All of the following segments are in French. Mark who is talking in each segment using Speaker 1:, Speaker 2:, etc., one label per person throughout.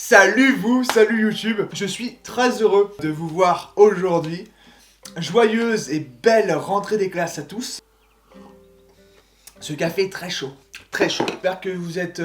Speaker 1: Salut YouTube. Je suis très heureux de vous voir aujourd'hui. Joyeuse et belle rentrée des classes à tous. Ce café est très chaud, très chaud. J'espère que vous êtes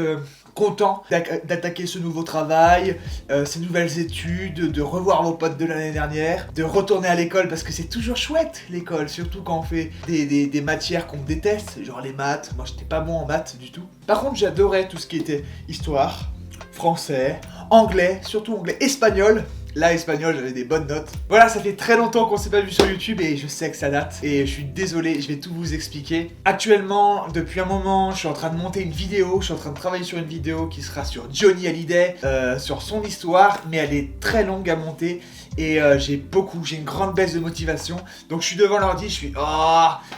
Speaker 1: contents d'attaquer ce nouveau travail, ces nouvelles études, de revoir vos potes de l'année dernière, de retourner à l'école parce que c'est toujours chouette l'école, surtout quand on fait des matières qu'on déteste, genre les maths. Moi j'étais pas bon en maths du tout. Par contre j'adorais tout ce qui était histoire, français, anglais, surtout anglais, espagnol. Là, espagnol, j'avais des bonnes notes. Voilà, ça fait très longtemps qu'on s'est pas vu sur YouTube et je sais que ça date. Et je suis désolé, je vais tout vous expliquer. Actuellement, depuis un moment, je suis en train de monter une vidéo. Je suis en train de travailler sur une vidéo qui sera sur Johnny Hallyday, sur son histoire. Mais elle est très longue à monter. Et j'ai une grande baisse de motivation. Donc je suis devant l'ordi, je suis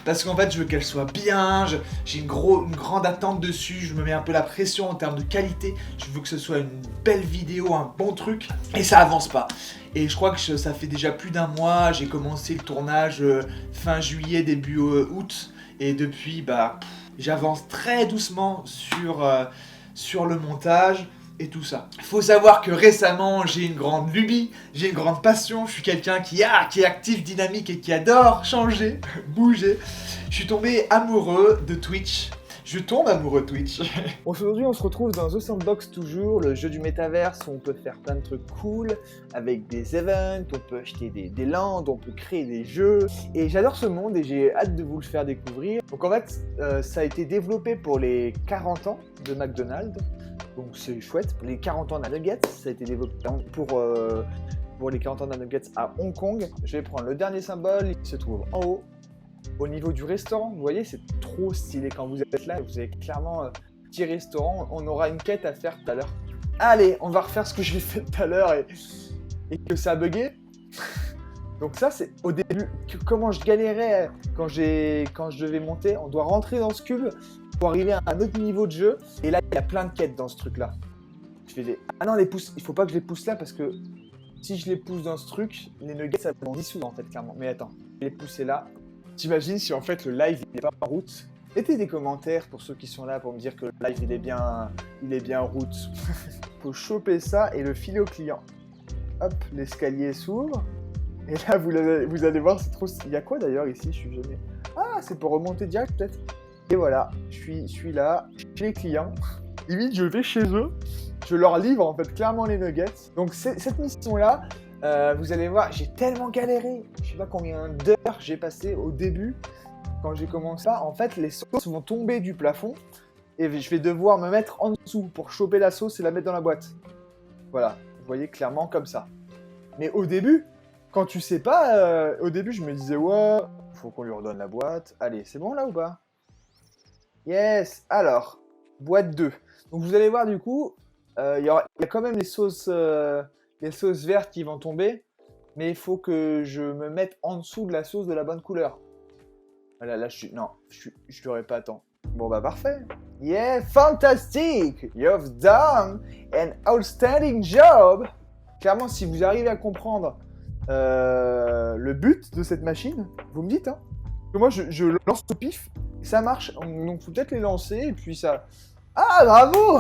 Speaker 1: parce qu'en fait je veux qu'elle soit bien, j'ai une grande attente dessus, je me mets un peu la pression en termes de qualité. Je veux que ce soit une belle vidéo, un bon truc. Et ça avance pas. Et je crois que ça fait déjà plus d'un mois, j'ai commencé le tournage fin juillet, début août. Et depuis, j'avance très doucement sur le montage. Et tout ça. Faut savoir que récemment, j'ai une grande lubie, j'ai une grande passion, je suis quelqu'un qui est actif, dynamique et qui adore changer, bouger. Je suis tombé amoureux de Twitch. Je tombe amoureux de Twitch.
Speaker 2: Aujourd'hui, on se retrouve dans The Sandbox toujours, le jeu du métaverse où on peut faire plein de trucs cool, avec des events, on peut acheter des lands, on peut créer des jeux. Et j'adore ce monde et j'ai hâte de vous le faire découvrir. Donc en fait, ça a été développé pour les 40 ans de McDonald's. Donc c'est chouette, pour les 40 ans d'Nuggets, ça a été développé pour les 40 ans d'Nuggets à Hong Kong. Je vais prendre le dernier symbole, il se trouve en haut, au niveau du restaurant. Vous voyez, c'est trop stylé quand vous êtes là, vous avez clairement un petit restaurant. On aura une quête à faire tout à l'heure. Allez, on va refaire ce que j'ai fait tout à l'heure et que ça a bugué. Donc ça, c'est au début, comment je galérais quand je devais monter. On doit rentrer dans ce cube pour arriver à un autre niveau de jeu. Et là, il y a plein de quêtes dans ce truc-là. Je fais des... Ah non, les pouces, il faut pas que je les pousse là parce que si je les pousse dans ce truc, les nuggets, ça va m'en dissoudre en fait, clairement. Mais attends, je vais les pousser là. T'imagines si en fait le live, il est pas en route? Mettez des commentaires pour ceux qui sont là pour me dire que le live, il est bien en route. Faut choper ça et le filer au client. Hop, l'escalier s'ouvre. Et là, vous allez voir, c'est trop... Il y a quoi d'ailleurs ici? Je suis jamais... Ah, c'est pour remonter direct peut-être. Et voilà, je suis là, chez les clients. Limite, je vais chez eux. Je leur livre en fait clairement les nuggets. Donc cette mission-là, vous allez voir, j'ai tellement galéré. Je sais pas combien d'heures j'ai passé au début quand j'ai commencé ça. En fait, les sauces vont tomber du plafond et je vais devoir me mettre en dessous pour choper la sauce et la mettre dans la boîte. Voilà, vous voyez clairement comme ça. Mais au début, quand tu sais pas, au début je me disais ouais, faut qu'on lui redonne la boîte. Allez, c'est bon là ou pas? Yes, alors, boîte 2. Donc vous allez voir du coup, il y a quand même les sauces vertes qui vont tomber, mais il faut que je me mette en dessous de la sauce de la bonne couleur. Voilà, là je l'aurais pas tant. Bon bah parfait. Yeah, fantastic! You've done an outstanding job! Clairement, si vous arrivez à comprendre le but de cette machine, vous me dites, hein. Moi je lance au pif. Ça marche, donc faut peut-être les lancer et puis ça... Ah, bravo!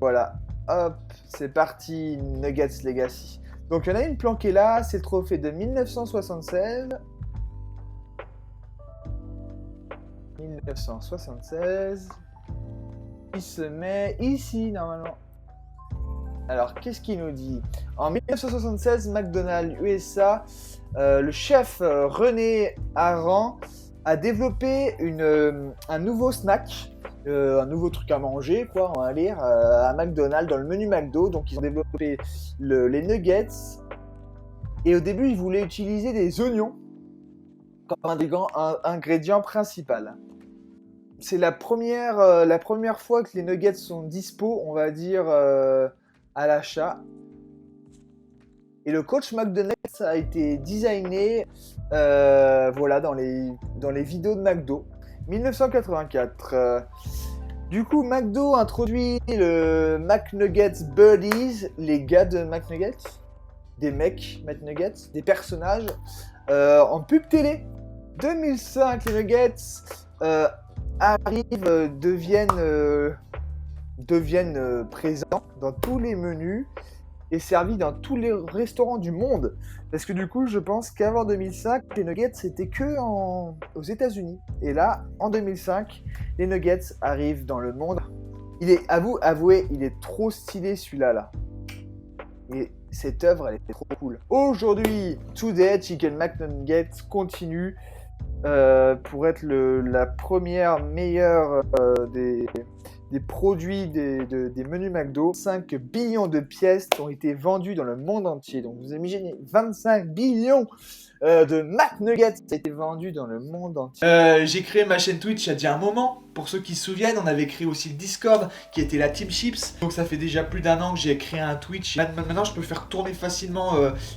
Speaker 2: Voilà, hop, c'est parti, Nuggets Legacy. Donc il y en a une planquée là, c'est le trophée de 1976. 1976. Il se met ici, normalement. Alors, qu'est-ce qu'il nous dit? En 1976, McDonald's USA, le chef René Aran a développé un nouveau snack, un nouveau truc à manger, quoi, on va dire, à McDonald's, dans le menu McDo. Donc ils ont développé les nuggets. Et au début, ils voulaient utiliser des oignons comme un ingrédient principal. C'est la première fois que les nuggets sont dispo, on va dire, à l'achat. Et le coach McDonald's a été designé voilà, dans les vidéos de McDo. 1984. Du coup, McDo introduit le McNuggets Buddies, les gars de McNuggets, des mecs McNuggets, des personnages, en pub télé. 2005, les Nuggets deviennent présents dans tous les menus. est servi dans tous les restaurants du monde. Parce que du coup, je pense qu'avant 2005, les nuggets, c'était que aux États-Unis. Et là, en 2005, les nuggets arrivent dans le monde. Il est, avouez, il est trop stylé celui-là, là. Et cette œuvre, elle était trop cool. Aujourd'hui, Today Chicken McNuggets continue pour être la première meilleure des produits des menus McDo. 5 billions de pièces ont été vendues dans le monde entier. Donc vous imaginez, 25 billions de McNuggets ont été vendus dans le monde entier.
Speaker 1: J'ai créé ma chaîne Twitch il y a déjà un moment. Pour ceux qui se souviennent, on avait créé aussi le Discord qui était la Team Chips. Donc ça fait déjà plus d'1 an que j'ai créé un Twitch. Maintenant je peux faire tourner facilement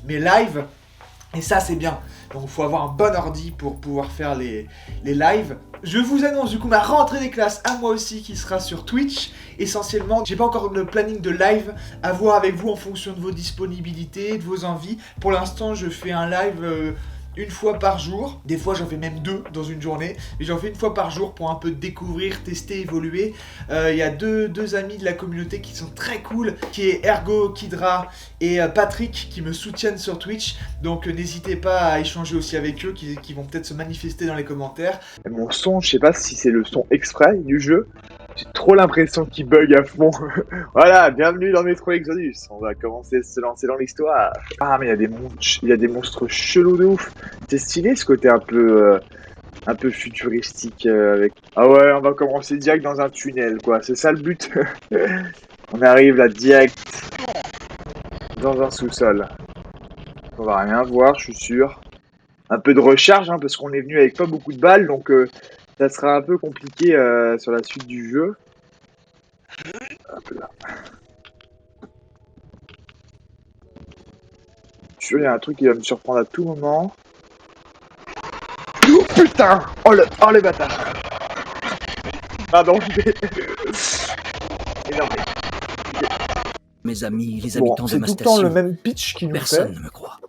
Speaker 1: mes lives. Et ça c'est bien. Donc il faut avoir un bon ordi pour pouvoir faire les lives. Je vous annonce du coup ma rentrée des classes à moi aussi qui sera sur Twitch. Essentiellement, j'ai pas encore le planning de live à voir avec vous en fonction de vos disponibilités, de vos envies. Pour l'instant je fais un live une fois par jour. Des fois j'en fais même 2 dans une journée. Mais j'en fais une fois par jour pour un peu découvrir, tester, évoluer. Il y a deux amis de la communauté qui sont très cool, qui est Ergo, Kidra et Patrick qui me soutiennent sur Twitch. Donc n'hésitez pas à échanger aussi avec eux qui vont peut-être se manifester dans les commentaires.
Speaker 2: Mon son, je sais pas si c'est le son exprès du jeu. J'ai trop l'impression qu'il bug à fond. Voilà, bienvenue dans Metro Exodus. On va commencer à se lancer dans l'histoire. Ah, mais il y a des monstres chelous de ouf. C'est stylé ce côté un peu futuristique avec. Ah ouais, on va commencer direct dans un tunnel, quoi. C'est ça le but. On arrive là direct dans un sous-sol. On va rien voir, je suis sûr. Un peu de recharge, hein, parce qu'on est venu avec pas beaucoup de balles, donc ça sera un peu compliqué sur la suite du jeu. Hop là. Je suis sûr, il y a un truc qui va me surprendre à tout moment. Oh putain! Oh le bâtard! Pardon, énorme.
Speaker 3: Mes amis, les
Speaker 2: Bon,
Speaker 3: habitants de
Speaker 2: c'est
Speaker 3: ma
Speaker 2: tout le temps
Speaker 3: station,
Speaker 2: le même pitch qui nous fait.
Speaker 3: personne ne me croit.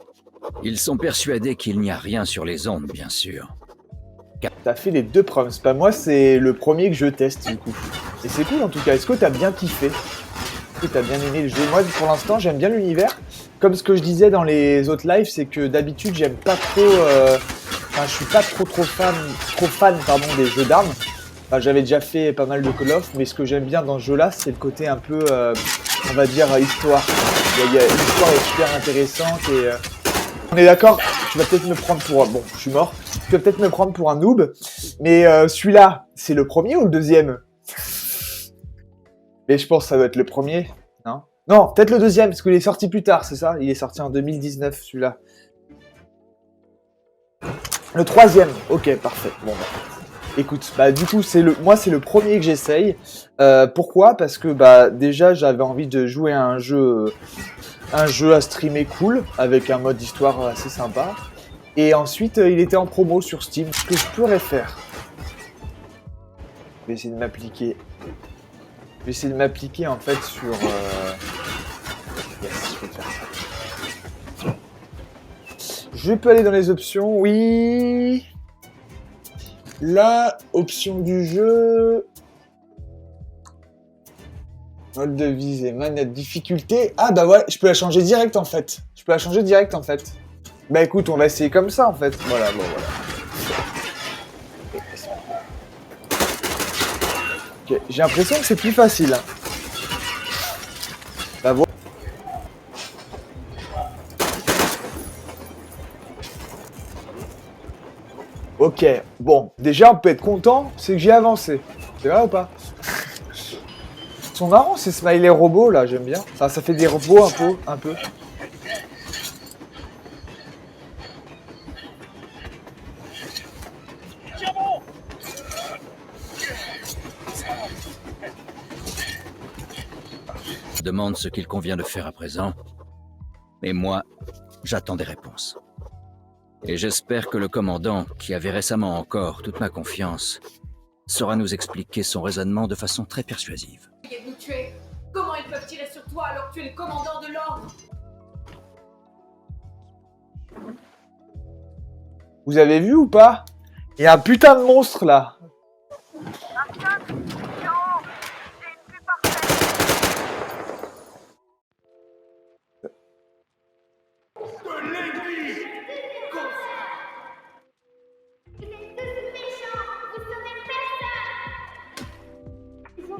Speaker 3: Ils sont persuadés qu'il n'y a rien sur les ondes, bien sûr.
Speaker 2: T'as fait les 2 proms, c'est pas moi, c'est le premier que je teste du coup. Et c'est cool en tout cas, est-ce que t'as bien kiffé? Est-ce que t'as bien aimé le jeu? Moi pour l'instant j'aime bien l'univers. Comme ce que je disais dans les autres lives, c'est que d'habitude j'aime pas trop... Enfin je suis pas trop fan des jeux d'armes. Enfin, j'avais déjà fait pas mal de Call of, mais ce que j'aime bien dans ce jeu là, c'est le côté un peu, on va dire, histoire. L'histoire est super intéressante et... On est d'accord, tu vas peut-être me prendre pour... Bon, je suis mort. Tu vas peut-être me prendre pour un noob. Mais celui-là, c'est le premier ou le deuxième? Mais je pense que ça doit être le premier, non? Non, peut-être le deuxième, parce qu'il est sorti plus tard, c'est ça? Il est sorti en 2019, celui-là. Le troisième, ok, parfait. Bon, bah. Écoute, bah du coup, moi c'est le premier que j'essaye. Pourquoi? Parce que bah déjà j'avais envie de jouer à un jeu à streamer cool, avec un mode histoire assez sympa. Et ensuite, il était en promo sur Steam, ce que je pourrais faire. Je vais essayer de m'appliquer. Je vais essayer de m'appliquer en fait sur... Yes, je vais faire ça. Je peux aller dans les options, oui. Là, option du jeu... Mode de visée, manette, difficulté. Ah bah ouais, je peux la changer direct en fait. Bah écoute, on va essayer comme ça en fait. Voilà, bon voilà. Ok, j'ai l'impression que c'est plus facile. Hein. Bah voilà. Ok, bon, déjà on peut être content, c'est que j'ai avancé. C'est vrai ou pas? Ils sont marrants ces smiley robots là, j'aime bien. Enfin, ça fait des robots un peu.
Speaker 3: Je demande ce qu'il convient de faire à présent. Et moi, j'attends des réponses. Et j'espère que le commandant, qui avait récemment encore toute ma confiance, saura nous expliquer son raisonnement de façon très persuasive.
Speaker 4: Essayez de nous tuer. Comment ils peuvent tirer sur toi alors que tu es le commandant de l'ordre?
Speaker 2: Vous avez vu ou pas? Il y a un putain de monstre là.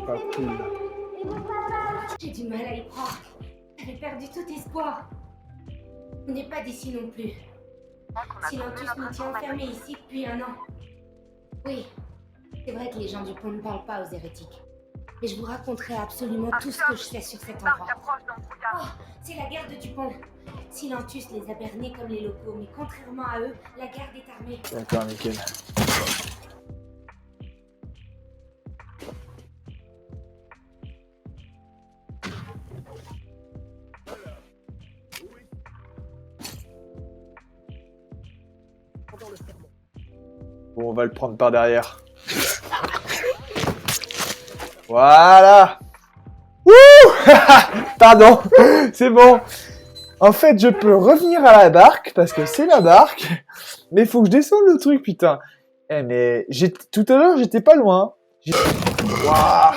Speaker 2: pas cool.
Speaker 5: J'ai du mal à y croire. J'avais perdu tout espoir. On n'est pas d'ici non plus. Silentus nous tient enfermés ici depuis 1 an. Oui, c'est vrai que les gens du pont ne parlent pas aux hérétiques. Mais je vous raconterai absolument tout ce que je sais sur cet endroit. Oh, c'est la garde du pont. Silentus les a bernés comme les locaux, mais contrairement à eux, la garde est armée.
Speaker 2: D'accord, nickel. Bon, on va le prendre par derrière. Voilà. Wouh. Pardon, c'est bon. En fait, je peux revenir à la barque, parce que c'est la barque. Mais il faut que je descende le truc, putain. Eh, mais tout à l'heure, j'étais pas loin. Waouh.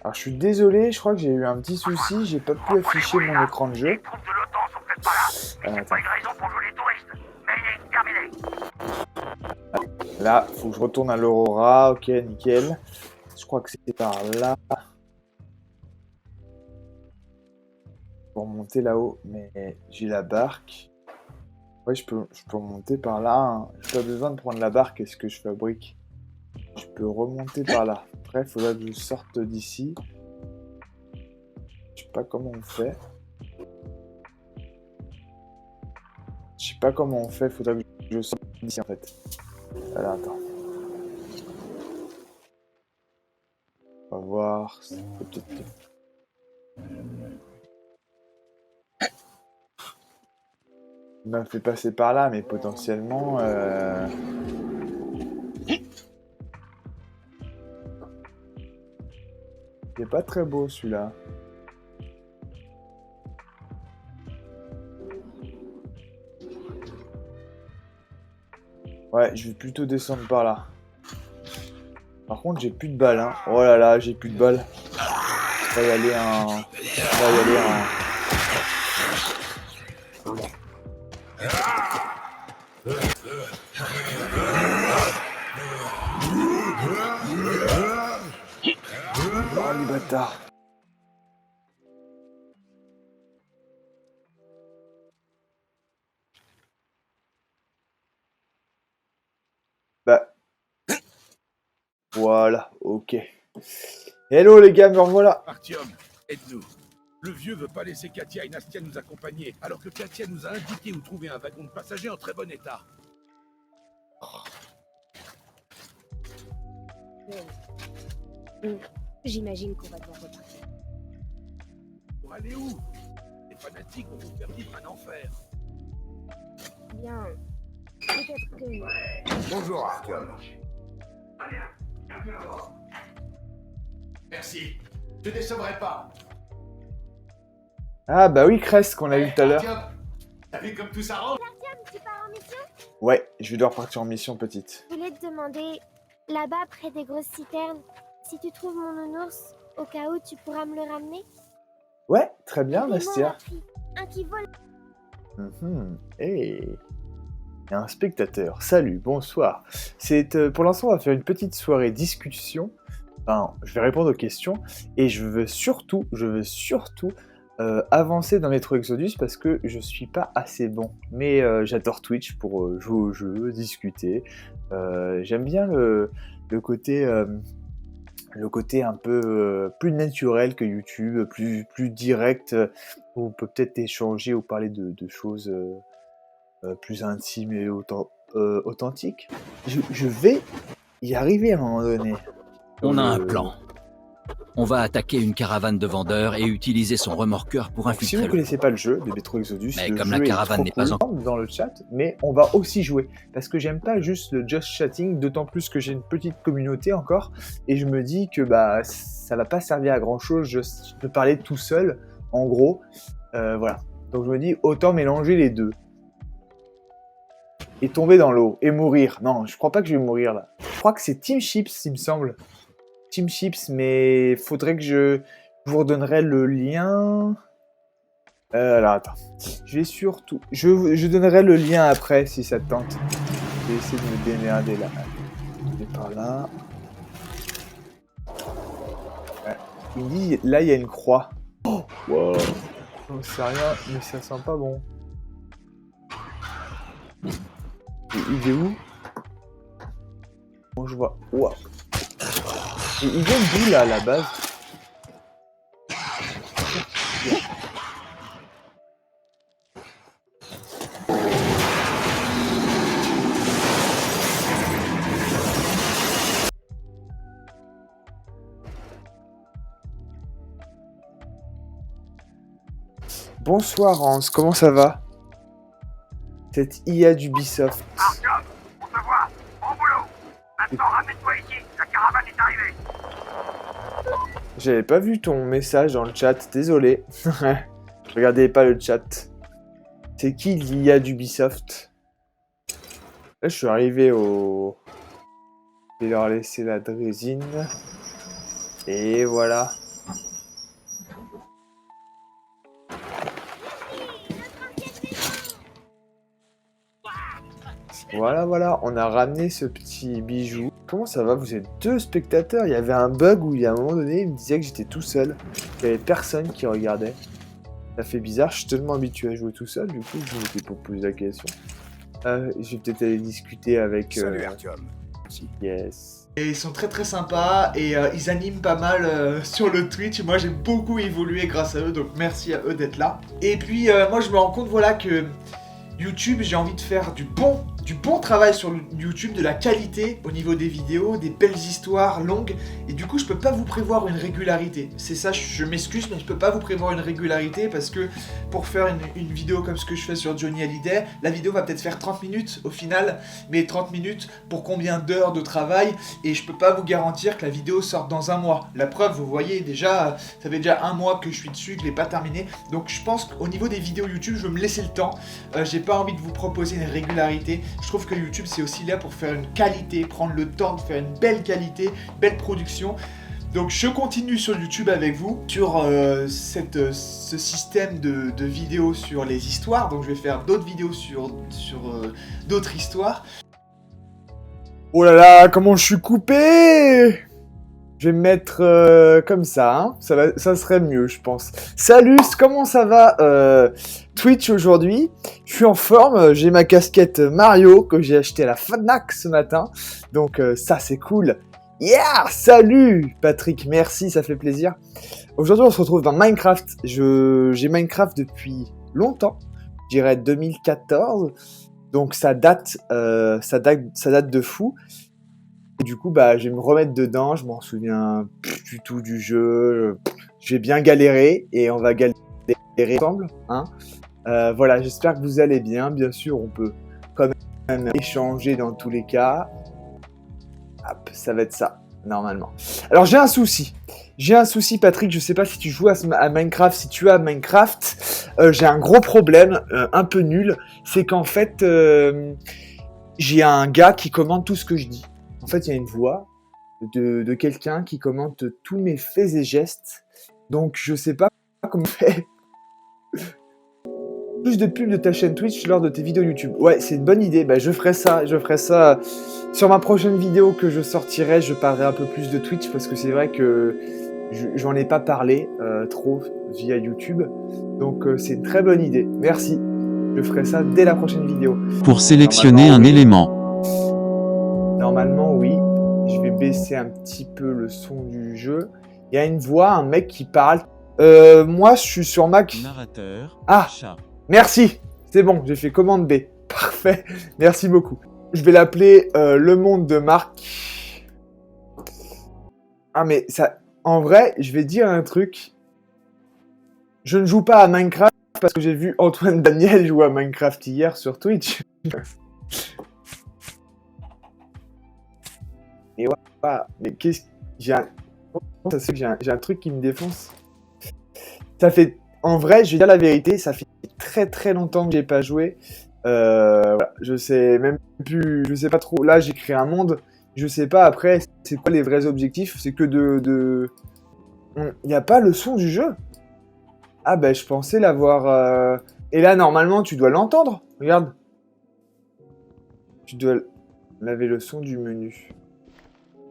Speaker 2: Alors je suis désolé, je crois que j'ai eu un petit souci, j'ai pas pu afficher mon écran de jeu. Attends. Là, faut que je retourne à l'Aurora, ok, nickel. Je crois que c'était par là. Pour monter là-haut, mais j'ai la barque. Ouais, je peux remonter par là, hein. J'ai pas besoin de prendre la barque, est-ce que je fabrique? Je peux remonter par là. Après, il faudra que je sorte d'ici. Je sais pas comment on fait. Je sais pas comment on fait, il faudra que je sorte d'ici en fait. Alors attends. On va voir. Peut-être. Il m'a fait passer par là, mais potentiellement. Il est pas très beau celui-là. Ouais, je vais plutôt descendre par là. Par contre, j'ai plus de balles, hein. Oh là là, j'ai plus de balles. On va y aller en... Oh, les bâtards. Bah. Voilà, ok. Hello les gars, me revoilà.
Speaker 6: Artyom, aide-nous. Le vieux veut pas laisser Katia et Nastia nous accompagner, alors que Katia nous a indiqué où trouver un wagon de passagers en très bon état.
Speaker 7: J'imagine qu'on va devoir repartir.
Speaker 6: Pour aller où? Les fanatiques vont vous faire vivre un enfer.
Speaker 7: Bien, peut-être que...
Speaker 6: Bonjour, Artyom. Merci. Je ne décevrai pas.
Speaker 2: Ah bah oui, Crest qu'on a eu tout à l'heure.
Speaker 6: T'as vu comme tout s'arrange?
Speaker 7: Tu pars en mission?
Speaker 2: Ouais, je vais devoir partir en mission petite.
Speaker 7: Je voulais te demander, là-bas près des grosses citernes, si tu trouves mon nounours, au cas où tu pourras me le ramener?
Speaker 2: Ouais, très bien,
Speaker 7: Dis-moi,
Speaker 2: Nastia.
Speaker 7: ma fille, un qui vole.
Speaker 2: Hey. Il y a un spectateur. Salut, bonsoir. Pour l'instant, on va faire une petite soirée discussion. Enfin, je vais répondre aux questions. Et je veux surtout avancer dans Metro Exodus parce que je suis pas assez bon. Mais j'adore Twitch pour jouer au jeu, discuter. J'aime bien le côté un peu plus naturel que YouTube, plus direct, où on peut peut-être échanger ou parler de choses plus intimes et authentiques. Je vais y arriver à un moment donné.
Speaker 3: On a un plan. On va attaquer une caravane de vendeurs et utiliser son remorqueur pour
Speaker 2: Si
Speaker 3: infiltrer
Speaker 2: vous ne
Speaker 3: le...
Speaker 2: connaissez pas le jeu de Metro Exodus,
Speaker 3: Mais
Speaker 2: le
Speaker 3: comme
Speaker 2: jeu
Speaker 3: la
Speaker 2: est
Speaker 3: caravane
Speaker 2: trop
Speaker 3: n'est pas
Speaker 2: cool dans le chat, mais on va aussi jouer parce que j'aime pas juste le just chatting, d'autant plus que j'ai une petite communauté encore et je me dis que bah ça va pas servir à grand chose juste de parler tout seul, en gros, voilà. Donc je me dis autant mélanger les deux. et tomber dans l'eau et mourir. Non, je crois pas que je vais mourir là. Je crois que c'est Team Chips, il me semble. Team Chips, mais faudrait que je vous redonnerai le lien. Alors attends, je vais surtout... Je donnerai le lien après si ça te tente. Je vais essayer de me démerder là. Je vais par là. Ouais. Il me dit, là il y a une croix. Oh, wow. Je sais rien, mais ça sent pas bon. Il est où? Bon, je vois. Wow. Et il vient d'où là à la base? Bonsoir Hans, comment ça va? Cette IA d'Ubisoft.
Speaker 8: Artyom, on se voit. Bon boulot. Maintenant, ramène-toi ici. La caravane est arrivée.
Speaker 2: J'avais pas vu ton message dans le chat, désolé. Je regardais pas le chat. C'est qui l'IA d'Ubisoft? Là, je suis arrivé au... Je vais leur laisser la drésine. Et voilà. Voilà, on a ramené ce petit bijou. Comment ça va? Vous êtes 2 spectateurs? Il y avait un bug où il y a un moment donné, il me disait que j'étais tout seul. Il y avait personne qui regardait. Ça fait bizarre, je suis tellement habitué à jouer tout seul, du coup je m'étais pas posé la question. Je vais peut-être aller discuter avec...
Speaker 6: Salut Artyom.
Speaker 2: Yes.
Speaker 1: Et ils sont très très sympas et ils animent pas mal sur le Twitch. Moi j'ai beaucoup évolué grâce à eux, donc merci à eux d'être là. Et puis moi je me rends compte voilà que YouTube, j'ai envie de faire du bon travail sur YouTube, de la qualité au niveau des vidéos, des belles histoires longues, et du coup je peux pas vous prévoir une régularité. C'est ça, je m'excuse, mais je peux pas vous prévoir une régularité parce que pour faire une vidéo comme ce que je fais sur Johnny Hallyday, la vidéo va peut-être faire 30 minutes au final, mais 30 minutes pour combien d'heures de travail, et je peux pas vous garantir que la vidéo sorte dans un mois. La preuve, vous voyez déjà, ça fait déjà un mois que je suis dessus, que je l'ai pas terminé, donc je pense qu'au niveau des vidéos YouTube, je veux me laisser le temps, j'ai pas envie de vous proposer une régularité. Je trouve que YouTube c'est aussi là pour faire une qualité, prendre le temps de faire une belle qualité, belle production. Donc je continue sur YouTube avec vous, sur ce système de vidéos sur les histoires. Donc je vais faire d'autres vidéos sur d'autres histoires.
Speaker 2: Oh là là, comment je suis coupé! Je vais me mettre comme ça, hein. Ça serait mieux, je pense. Salut, comment ça va Twitch aujourd'hui? Je suis en forme, j'ai ma casquette Mario que j'ai acheté à la Fnac ce matin. Donc ça, c'est cool. Yeah! Salut Patrick, merci, ça fait plaisir. Aujourd'hui, on se retrouve dans Minecraft. J'ai Minecraft depuis longtemps, je dirais 2014. Donc ça date de fou. Et du coup, bah, je vais me remettre dedans, je m'en souviens plus du tout du jeu. Je vais bien galérer et on va galérer ensemble. Hein. Voilà, j'espère que vous allez bien. Bien sûr, on peut quand même échanger dans tous les cas. Hop, ça va être ça, normalement. Alors, j'ai un souci. Patrick, je sais pas si tu joues à Minecraft. Si tu as Minecraft, j'ai un gros problème, un peu nul. C'est qu'en fait, j'ai un gars qui commente tout ce que je dis. En fait, il y a une voix de quelqu'un qui commente tous mes faits et gestes. Donc, je sais pas comment faire. Plus de pubs de ta chaîne Twitch lors de tes vidéos YouTube. Ouais, c'est une bonne idée. Bah, je ferai ça. Sur ma prochaine vidéo que je sortirai, je parlerai un peu plus de Twitch parce que c'est vrai que j'en ai pas parlé trop via YouTube. Donc, c'est une très bonne idée. Merci. Je ferai ça dès la prochaine vidéo.
Speaker 9: Pour sélectionner un élément.
Speaker 2: Normalement, oui. Je vais baisser un petit peu le son du jeu. Il y a une voix, un mec qui parle. Moi, je suis sur Mac.
Speaker 9: Narrateur.
Speaker 2: Ah,
Speaker 9: chat.
Speaker 2: Merci. C'est bon, j'ai fait commande B. Parfait. Merci beaucoup. Je vais l'appeler Le Monde de Marc. Ah, mais ça... En vrai, je vais dire un truc. Je ne joue pas à Minecraft parce que j'ai vu Antoine Daniel jouer à Minecraft hier sur Twitch. Et voilà, mais qu'est-ce que j'ai un truc qui me défonce. Ça fait, en vrai, je vais dire la vérité, ça fait très très longtemps que j'ai pas joué. Voilà. Je sais même plus, je sais pas trop. Là, j'ai créé un monde. Je sais pas après, c'est quoi les vrais objectifs. C'est que il n'y a pas le son du jeu. Ah ben, je pensais l'avoir... Et là, normalement, tu dois l'entendre. Regarde. Tu dois laver le son du menu.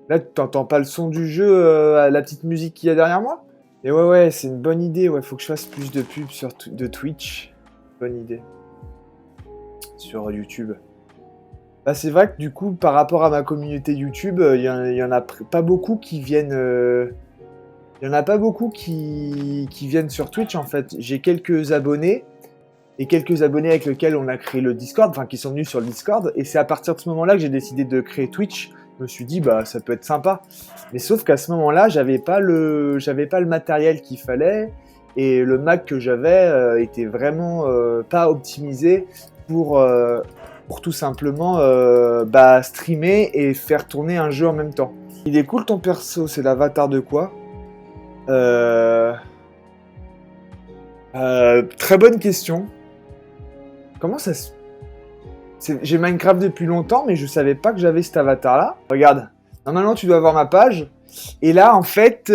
Speaker 2: Là, tu n'entends pas le son du jeu, la petite musique qu'il y a derrière moi? Et ouais, c'est une bonne idée. Ouais, faut que je fasse plus de pubs de Twitch. Bonne idée. Sur YouTube. Bah, c'est vrai que du coup, par rapport à ma communauté YouTube, il y en a pas beaucoup qui viennent... Il y en a pas beaucoup qui viennent sur Twitch, en fait. J'ai quelques abonnés, et quelques abonnés avec lesquels on a créé le Discord, enfin, qui sont venus sur le Discord, et c'est à partir de ce moment-là que j'ai décidé de créer Twitch. Je me suis dit, bah, ça peut être sympa. Mais sauf qu'à ce moment-là, j'avais pas le matériel qu'il fallait, et le Mac que j'avais était vraiment pas optimisé pour tout simplement streamer et faire tourner un jeu en même temps. Il est cool ton perso, c'est l'avatar de quoi? Très bonne question. Comment ça se... J'ai Minecraft depuis longtemps, mais je savais pas que j'avais cet avatar-là. Regarde, normalement tu dois avoir ma page. Et là, en fait,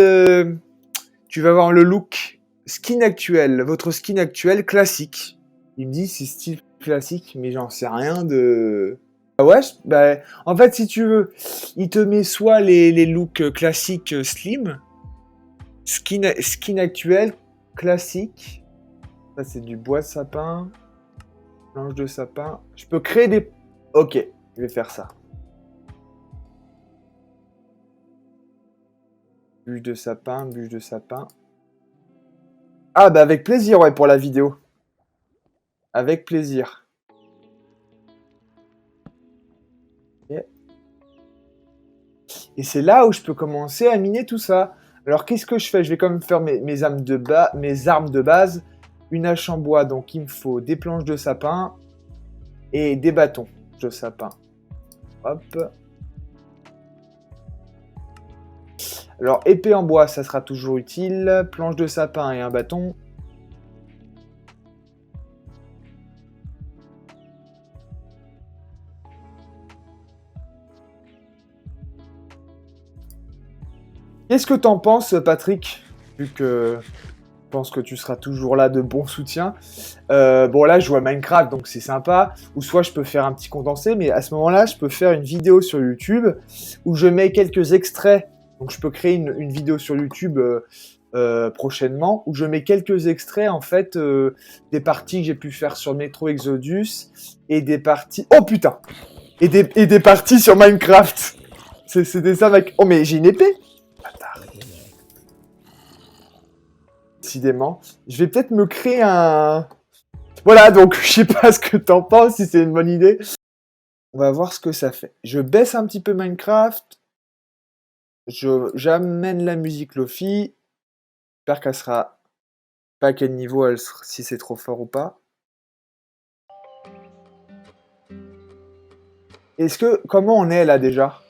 Speaker 2: tu vas avoir le look skin actuel, votre skin actuel classique. Il me dit c'est style classique, mais j'en sais rien de... Ah ouais, bah, en fait, si tu veux, il te met soit les looks classiques slim, skin actuel, classique. Ça, c'est du bois de sapin. Planche de sapin. Je peux créer des... Ok, je vais faire ça. Bûche de sapin, bûche de sapin. Ah, bah avec plaisir, ouais, pour la vidéo. Avec plaisir. Okay. Et c'est là où je peux commencer à miner tout ça. Alors, qu'est-ce que je fais? Je vais quand même faire mes armes de base. Une hache en bois, donc il me faut des planches de sapin et des bâtons de sapin. Hop. Alors, épée en bois, ça sera toujours utile. Planche de sapin et un bâton. Qu'est-ce que t'en penses, Patrick? Vu que je pense que tu seras toujours là de bon soutien. Bon, là, je joue à Minecraft, donc c'est sympa. Ou soit je peux faire un petit condensé, mais à ce moment-là, je peux faire une vidéo sur YouTube où je mets quelques extraits. Donc, je peux créer une vidéo sur YouTube prochainement où je mets quelques extraits, en fait, des parties que j'ai pu faire sur Metro Exodus et des parties... Oh, putain! Et des parties sur Minecraft. C'était ça, mec. Oh, mais j'ai une épée? Décidément. Je vais peut-être me créer un... Voilà, donc je sais pas ce que t'en penses, si c'est une bonne idée. On va voir ce que ça fait. Je baisse un petit peu Minecraft. J'amène la musique Lofi. J'espère qu'elle sera... Pas à quel niveau elle sera, si c'est trop fort ou pas. Comment on est là déjà?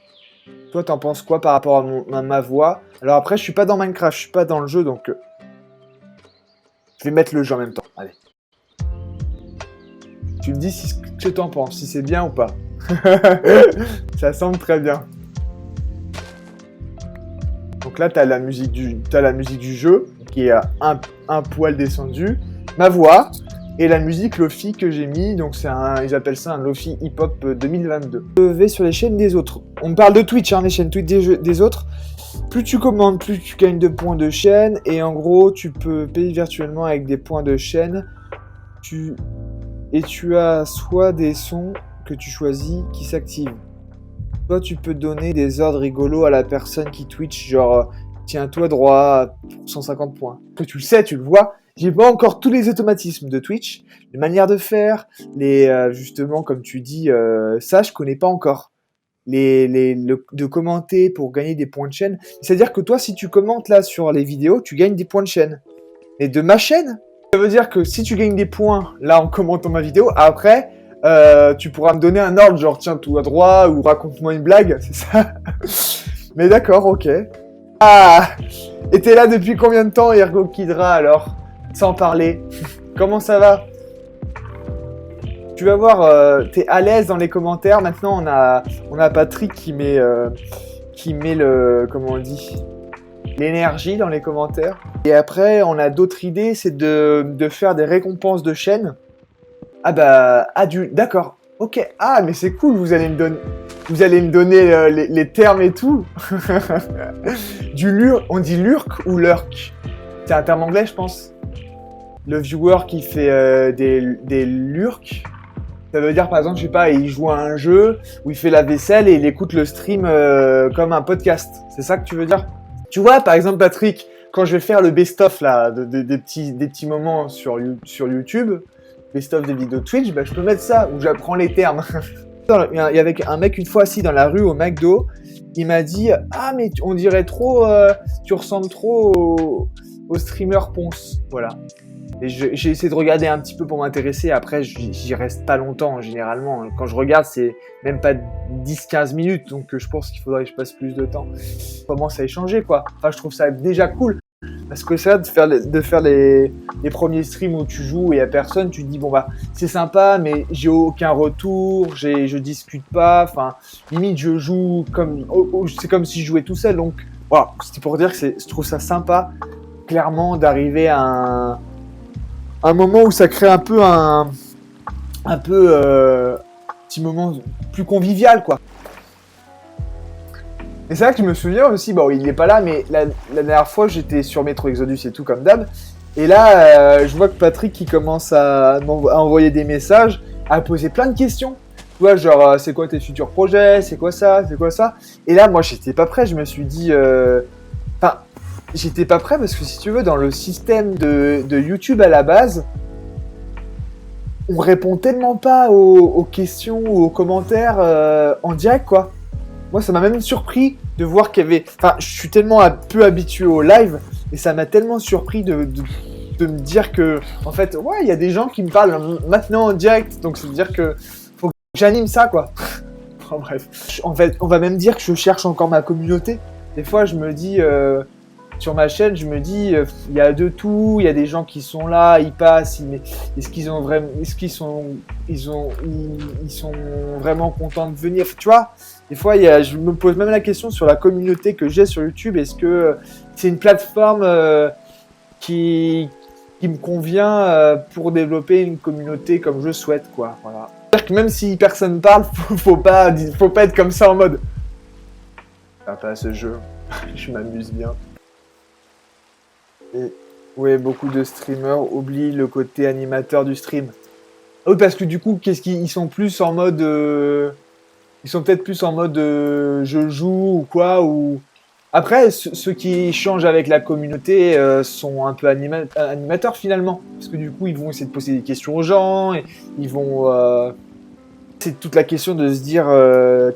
Speaker 2: Toi, t'en penses quoi par rapport à ma voix? Alors après, je suis pas dans Minecraft, je suis pas dans le jeu, donc... Je vais mettre le jeu en même temps, allez. Tu me dis ce que t'en penses, si c'est bien ou pas. Ça semble très bien. Donc là, t'as la musique du jeu, qui est un poil descendu. Ma voix, et la musique Lofi que j'ai mis, donc ils appellent ça un Lofi Hip Hop 2022. Je vais sur les chaînes des autres. On me parle de Twitch, hein, les chaînes Twitch des autres. Plus tu commandes, plus tu gagnes de points de chaîne. Et en gros, tu peux payer virtuellement avec des points de chaîne. Et tu as soit des sons que tu choisis qui s'activent. Soit tu peux donner des ordres rigolos à la personne qui Twitch, genre tiens-toi droit pour 150 points. Que tu le sais, tu le vois. J'ai pas encore tous les automatismes de Twitch, les manières de faire, justement, comme tu dis, ça je connais pas encore. De commenter pour gagner des points de chaîne. C'est-à-dire que toi, si tu commentes là sur les vidéos, tu gagnes des points de chaîne. Et de ma chaîne, ça veut dire que si tu gagnes des points là en commentant ma vidéo, après, tu pourras me donner un ordre, genre tiens-toi droit ou raconte-moi une blague, c'est ça? Mais d'accord, ok. Ah! Et t'es là depuis combien de temps, Ergo Kidra, alors? Sans parler. Comment ça va? Tu vas voir, t'es à l'aise dans les commentaires. Maintenant, on a Patrick qui met le, comment on dit, l'énergie dans les commentaires. Et après, on a d'autres idées, c'est de faire des récompenses de chaîne. Ah bah, d'accord. Ok. Ah, mais c'est cool, vous allez me donner les termes et tout. On dit lurk ou lurk? C'est un terme anglais, je pense. Le viewer qui fait des lurks, ça veut dire par exemple, je sais pas, il joue à un jeu où il fait la vaisselle et il écoute le stream comme un podcast. C'est ça que tu veux dire? Tu vois, par exemple, Patrick, quand je vais faire le best-of là, des petits moments sur YouTube, best-of des vidéos Twitch, bah, je peux mettre ça où j'apprends les termes. Il y avait un mec une fois assis dans la rue au McDo, il m'a dit « Ah, mais on dirait trop, tu ressembles trop au streamer Ponce. » Voilà. Et j'ai essayé de regarder un petit peu pour m'intéresser. Après, j'y reste pas longtemps, généralement. Quand je regarde, c'est même pas 10-15 minutes. Donc, je pense qu'il faudrait que je passe plus de temps. Comment ça a changé, quoi. Enfin, je trouve ça déjà cool. Parce que ça, de faire les premiers streams où tu joues et il y a personne, tu te dis, bon, bah, c'est sympa, mais j'ai aucun retour, je discute pas. Enfin, limite, je joue comme... c'est comme si je jouais tout seul. Donc, voilà. C'était pour dire que je trouve ça sympa, clairement, d'arriver à un moment où ça crée un peu petit moment plus convivial, quoi. Et c'est vrai que je me souviens aussi, bon, il n'est pas là, mais la dernière fois, j'étais sur Metro Exodus et tout, comme d'hab. Et là, je vois que Patrick, qui commence à envoyer des messages, à poser plein de questions. Tu vois, genre, c'est quoi tes futurs projets? C'est quoi ça? C'est quoi ça? Et là, moi, j'étais pas prêt. Je me suis dit... Enfin, j'étais pas prêt parce que, si tu veux, dans le système de YouTube à la base, on répond tellement pas aux questions ou aux commentaires en direct, quoi. Moi, ça m'a même surpris de voir qu'il y avait... Enfin, je suis tellement peu habitué au live et ça m'a tellement surpris de me dire que, en fait, ouais, il y a des gens qui me parlent maintenant en direct. Donc, ça veut dire que faut que j'anime ça, quoi. Enfin, bref. En fait, on va même dire que je cherche encore ma communauté. Des fois, je me dis... sur ma chaîne, je me dis, il y a de tout, il y a des gens qui sont là, ils passent, mais est-ce qu'ils sont vraiment contents de venir? Tu vois, des fois, je me pose même la question sur la communauté que j'ai sur YouTube. Est-ce que c'est une plateforme qui me convient pour développer une communauté comme je souhaite, quoi. Voilà. C'est-à-dire que même si personne parle, faut pas être comme ça en mode. Pas ce jeu, je m'amuse bien. Et ouais, beaucoup de streamers oublient le côté animateur du stream. Oui, parce que du coup, ils sont plus en mode... Ils sont peut-être plus en mode je joue ou quoi, ou... Après, ceux qui changent avec la communauté sont un peu animateurs finalement. Parce que du coup, ils vont essayer de poser des questions aux gens, et ils vont... C'est toute la question de se dire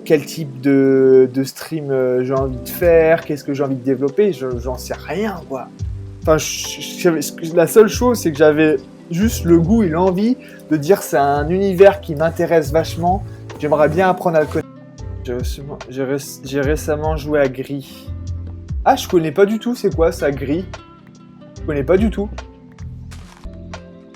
Speaker 2: quel type de stream j'ai envie de faire, qu'est-ce que j'ai envie de développer, j'en sais rien, quoi. Enfin, la seule chose, c'est que j'avais juste le goût et l'envie de dire c'est un univers qui m'intéresse vachement. J'aimerais bien apprendre à le connaître. J'ai récemment joué à Gris. Ah, je connais pas du tout, c'est quoi ça, Gris? Je connais pas du tout.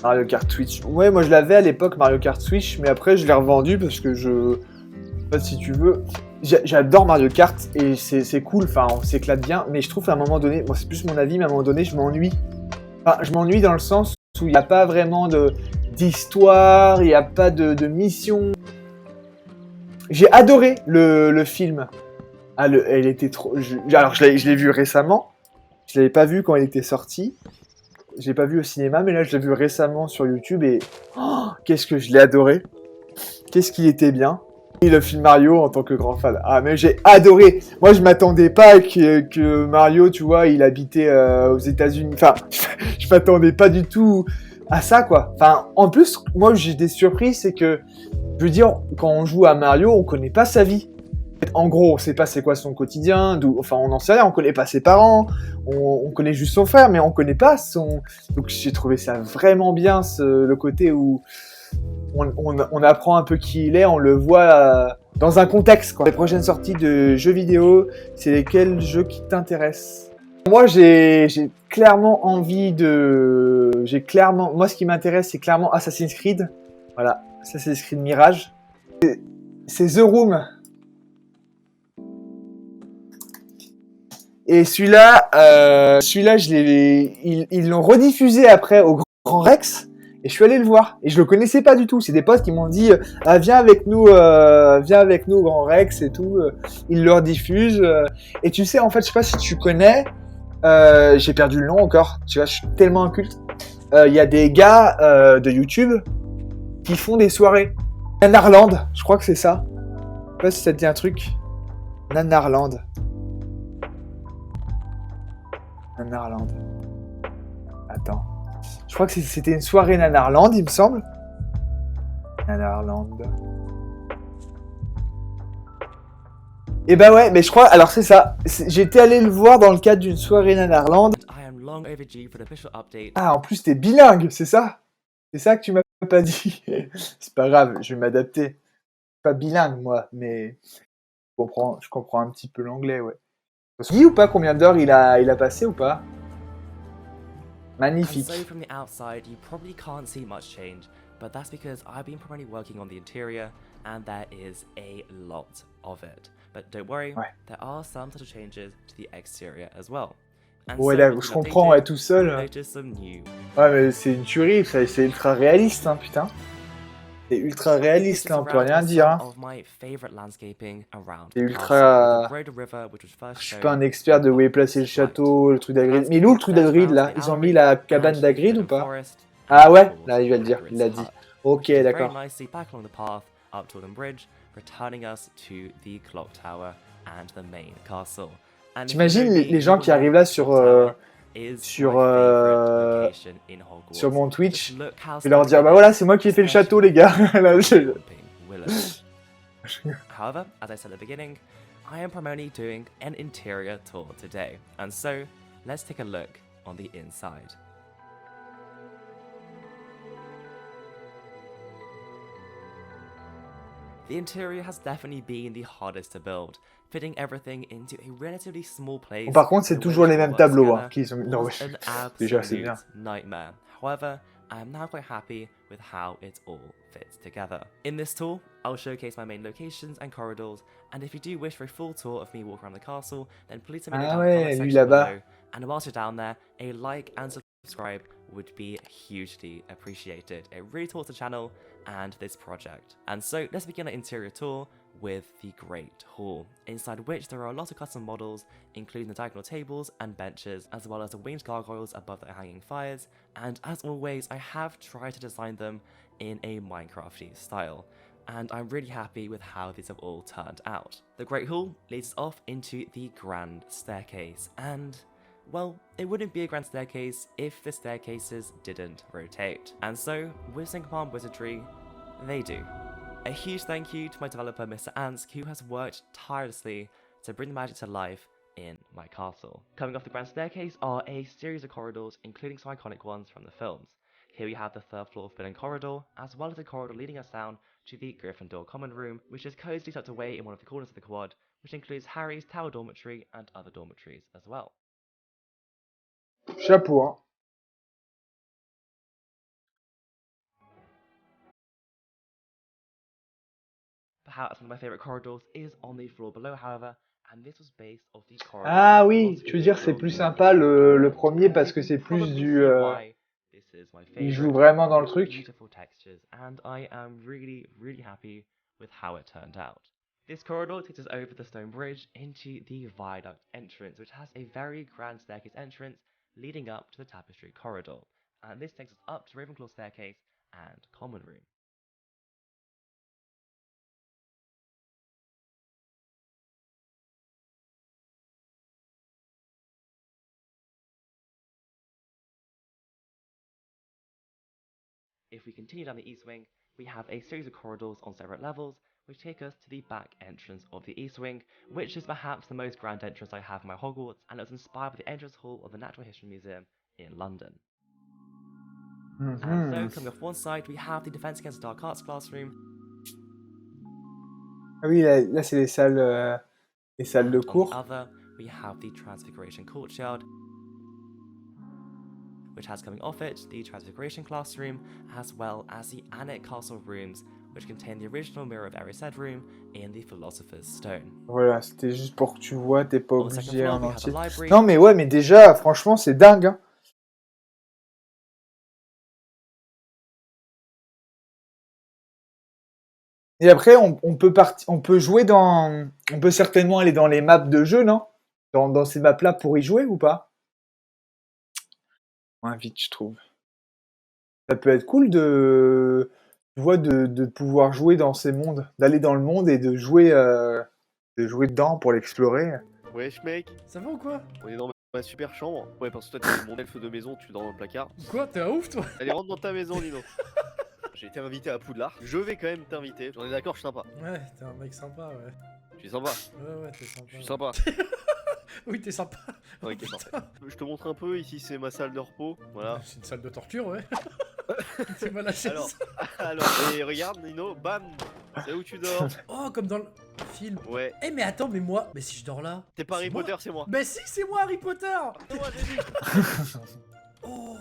Speaker 2: Mario Kart Switch. Ouais, moi je l'avais à l'époque, Mario Kart Switch, mais après je l'ai revendu parce que je... En fait, si tu veux... J'adore Mario Kart et c'est cool, enfin on s'éclate bien, mais je trouve qu'à un moment donné, moi c'est plus mon avis, mais à un moment donné je m'ennuie. Enfin, je m'ennuie dans le sens où il n'y a pas vraiment d'histoire, il n'y a pas de mission. J'ai adoré le film. Ah, elle était trop... Alors je l'ai vu récemment, je l'avais pas vu quand il était sorti, je l'ai pas vu au cinéma, mais là je l'ai vu récemment sur YouTube et... Oh, qu'est-ce que je l'ai adoré. Qu'est-ce qu'il était bien. Et le film Mario en tant que grand fan. Ah, mais j'ai adoré. Moi, je m'attendais pas que Mario, tu vois, il habitait aux États-Unis. Enfin, je m'attendais pas du tout à ça, quoi. Enfin, en plus, moi, j'ai des surprises, c'est que, je veux dire, quand on joue à Mario, on connaît pas sa vie. En gros, on sait pas c'est quoi son quotidien, enfin, on n'en sait rien, on connaît pas ses parents, on connaît juste son frère, mais on connaît pas son... Donc, j'ai trouvé ça vraiment bien, le côté où... On apprend un peu qui il est, on le voit dans un contexte, quoi. Les prochaines sorties de jeux vidéo, c'est lesquels jeux qui t'intéressent? Moi, j'ai clairement envie de... Moi, ce qui m'intéresse, c'est clairement Assassin's Creed. Voilà. Ça, c'est le screen Mirage. C'est The Room. Et celui-là, ils l'ont rediffusé après au Grand Rex. Et je suis allé le voir. Et je le connaissais pas du tout. C'est des potes qui m'ont dit, ah, viens avec nous au Grand Rex et tout. Ils le rediffusent. Et tu sais, en fait, je sais pas si tu connais, j'ai perdu le nom encore. Tu vois, je suis tellement inculte. Il y a des gars de YouTube qui font des soirées. Nanarland, je crois que c'est ça. Je sais pas si ça te dit un truc. Nanarland. Nanarland. Attends. Je crois que c'était une soirée Nanarland, il me semble. Nanarland. Et bah ouais, mais je crois... Alors c'est ça. J'étais allé le voir dans le cadre d'une soirée Nanarland. Ah, en plus t'es bilingue, c'est ça? C'est ça que tu m'as pas dit. C'est pas grave, je vais m'adapter. Pas bilingue moi, mais je comprends un petit peu l'anglais, ouais. Dis ou pas combien d'heures il a passé ou pas? Magnifique.
Speaker 10: And so from the outside, you probably can't see much change, but that's because I've been primarily working on the interior, and there is a lot of it. But don't worry, there are some subtle changes to the exterior as well. And
Speaker 2: Ouais,
Speaker 10: so,
Speaker 2: là,
Speaker 10: once
Speaker 2: je
Speaker 10: you've
Speaker 2: comprends,
Speaker 10: updated,
Speaker 2: ouais, tout seul.
Speaker 10: you'll notice some new.
Speaker 2: Ouais, mais c'est une tuerie, c'est ultra réaliste, hein, putain. C'est ultra réaliste, là, on peut rien dire. Hein. C'est ultra... Je suis pas un expert de où est placé le château, le truc d'Hagrid. Mais il est où le truc d'Hagrid, là? Ils ont mis la cabane d'Hagrid ou pas? Ah ouais? Là, il va le dire, il l'a dit. Ok, d'accord. T'imagines les gens qui arrivent là sur mon Twitch, et leur dire bah voilà, c'est moi qui ai fait le château, les gars.
Speaker 10: However, as I said at the beginning, I am primarily doing an interior tour today, and so let's take a look on the inside. The interior has definitely been the hardest to build, fitting everything into a relatively small place.
Speaker 2: Par contre, c'est toujours les mêmes tableaux hein, qui sont... Non, déjà, c'est bien.
Speaker 10: Nightmare. However, I am now quite happy with how it all fits together. In this tour, I'll showcase my main locations and corridors, and if you do wish for a full tour of me walking around the castle, then please let me know down in the comment section below. And whilst you're down there, a like and subscribe would be hugely appreciated. It really supports the channel and this project. And so let's begin our interior tour with the Great Hall, inside which there are a lot of custom models, including the diagonal tables and benches, as well as the winged gargoyles above the hanging fires, and as always, I have tried to design them in a Minecrafty style, and I'm really happy with how these have all turned out. The Great Hall leads us off into the Grand Staircase, and well, it wouldn't be a grand staircase if the staircases didn't rotate. And so, with Sync Palm Wizardry, they do. A huge thank you to my developer Mr. Ansk, who has worked tirelessly to bring the magic to life in my castle. Coming off the grand staircase are a series of corridors, including some iconic ones from the films. Here we have the third floor Forbidden Corridor, as well as a corridor leading us down to the Gryffindor Common Room, which is cosily tucked away in one of the corners of the quad, which includes Harry's Tower Dormitory and other dormitories as well.
Speaker 2: Chapeau, hein.
Speaker 10: Perhaps one of my favourite corridors is on the floor below, however, and this was based off the corridor.
Speaker 2: Ah oui, tu veux dire c'est plus sympa le premier parce que c'est plus du... il joue vraiment dans le truc.
Speaker 10: Beautiful textures, and I am really happy with how it turned out. This corridor takes us over the stone bridge into the viaduct entrance, which has a very grand staircase entrance leading up to the tapestry corridor, and this takes us up to Ravenclaw staircase and common room. If we continue down the east wing, we have a series of corridors on separate levels, which take us to the back entrance of the east wing, which is perhaps the most grand entrance I have in my Hogwarts, and it was inspired by the entrance hall of the Natural History Museum in London. And so, coming off one side, we have the Defense Against Dark Arts classroom.
Speaker 2: Ah oui, là c'est les salles de cours.
Speaker 10: On the other, we have the Transfiguration Courtyard, which has coming off it the Transfiguration Classroom, as well as the Annex Castle rooms, which contain the original Mirror of Erised room in the Philosopher's Stone.
Speaker 2: Voilà, c'était juste pour que tu vois, t'es pas
Speaker 10: On the second
Speaker 2: obligé
Speaker 10: floor,
Speaker 2: en
Speaker 10: we have the
Speaker 2: entier.
Speaker 10: library.
Speaker 2: Non mais ouais, mais déjà, franchement, c'est dingue, hein. Et après, on peut jouer dans... On peut certainement aller dans les maps de jeu, non? Dans ces maps-là pour y jouer ou pas? Ouais, vite, je trouve. Ça peut être cool de... Tu vois, de pouvoir jouer dans ces mondes. D'aller dans le monde et de jouer dedans pour l'explorer.
Speaker 11: Wesh mec,
Speaker 12: Ça va ou quoi?
Speaker 11: on est dans ma super chambre. Ouais, parce que toi t'es mon elfe de maison, tu dors dans le placard.
Speaker 12: Quoi? T'es un ouf toi?
Speaker 11: Allez, rentre dans ta maison, Lino. J'ai été invité à Poudlard. Je vais quand même t'inviter. On est d'accord, je suis sympa.
Speaker 12: Ouais, t'es un mec sympa, ouais.
Speaker 11: Je suis sympa.
Speaker 12: Ouais, t'es sympa.
Speaker 11: Je suis sympa.
Speaker 12: Oui, t'es sympa. Oh,
Speaker 11: Ok,
Speaker 12: putain.
Speaker 11: parfait. Je te montre un peu. Ici, c'est ma salle de repos. Voilà.
Speaker 12: C'est une salle de torture, ouais. C'est mal la chaise.
Speaker 11: Alors, et regarde, Lino, bam. C'est où tu dors.
Speaker 12: Oh, comme dans le film.
Speaker 11: Ouais.
Speaker 12: Eh, mais attends, mais moi, mais si je dors là.
Speaker 11: T'es pas Harry
Speaker 12: moi.
Speaker 11: Potter, c'est moi.
Speaker 12: Mais si, c'est moi, Harry Potter.
Speaker 11: C'est moi, j'ai dit.
Speaker 12: Oh.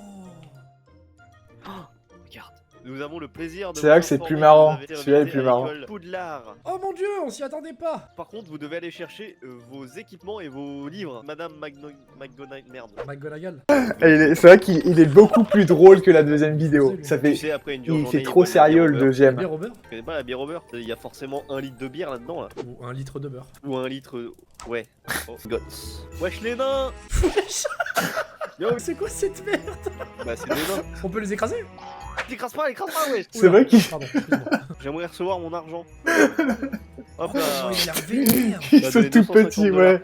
Speaker 11: Regarde. Nous avons le plaisir de.
Speaker 2: C'est vrai que c'est plus marrant. Celui-là est plus marrant.
Speaker 11: Poudlard.
Speaker 12: Oh mon dieu, on s'y attendait pas.
Speaker 11: Par contre, vous devez aller chercher vos équipements et vos livres. Madame McGonagall. Merde.
Speaker 12: McGonagall.
Speaker 2: C'est vrai qu'il est beaucoup plus drôle que la deuxième vidéo. Ça fait...
Speaker 11: Tu sais, après une dure
Speaker 2: Il
Speaker 11: journée,
Speaker 2: fait trop sérieux le deuxième.
Speaker 12: Bière au beurre?
Speaker 11: Tu connais pas la bière au beurre? Il y a forcément 1 litre de bière là-dedans là.
Speaker 12: Ou 1 litre de beurre.
Speaker 11: Ou 1 litre. Ouais. Oh, gots. Wesh les nains.
Speaker 12: Wesh.
Speaker 11: Yo.
Speaker 12: C'est quoi cette merde?
Speaker 11: Bah c'est des nains.
Speaker 12: On peut les écraser?
Speaker 11: L'écrase pas, wesh.
Speaker 2: C'est vrai qu'il...
Speaker 12: Pardon, excuse-moi.
Speaker 11: J'aimerais recevoir mon argent. Hop
Speaker 12: Oh,
Speaker 11: là.
Speaker 12: il a l'air vénère.
Speaker 2: Ils
Speaker 11: Bah,
Speaker 2: sont
Speaker 11: donnez
Speaker 2: tout
Speaker 11: 250
Speaker 2: petits,
Speaker 11: $.
Speaker 2: ouais.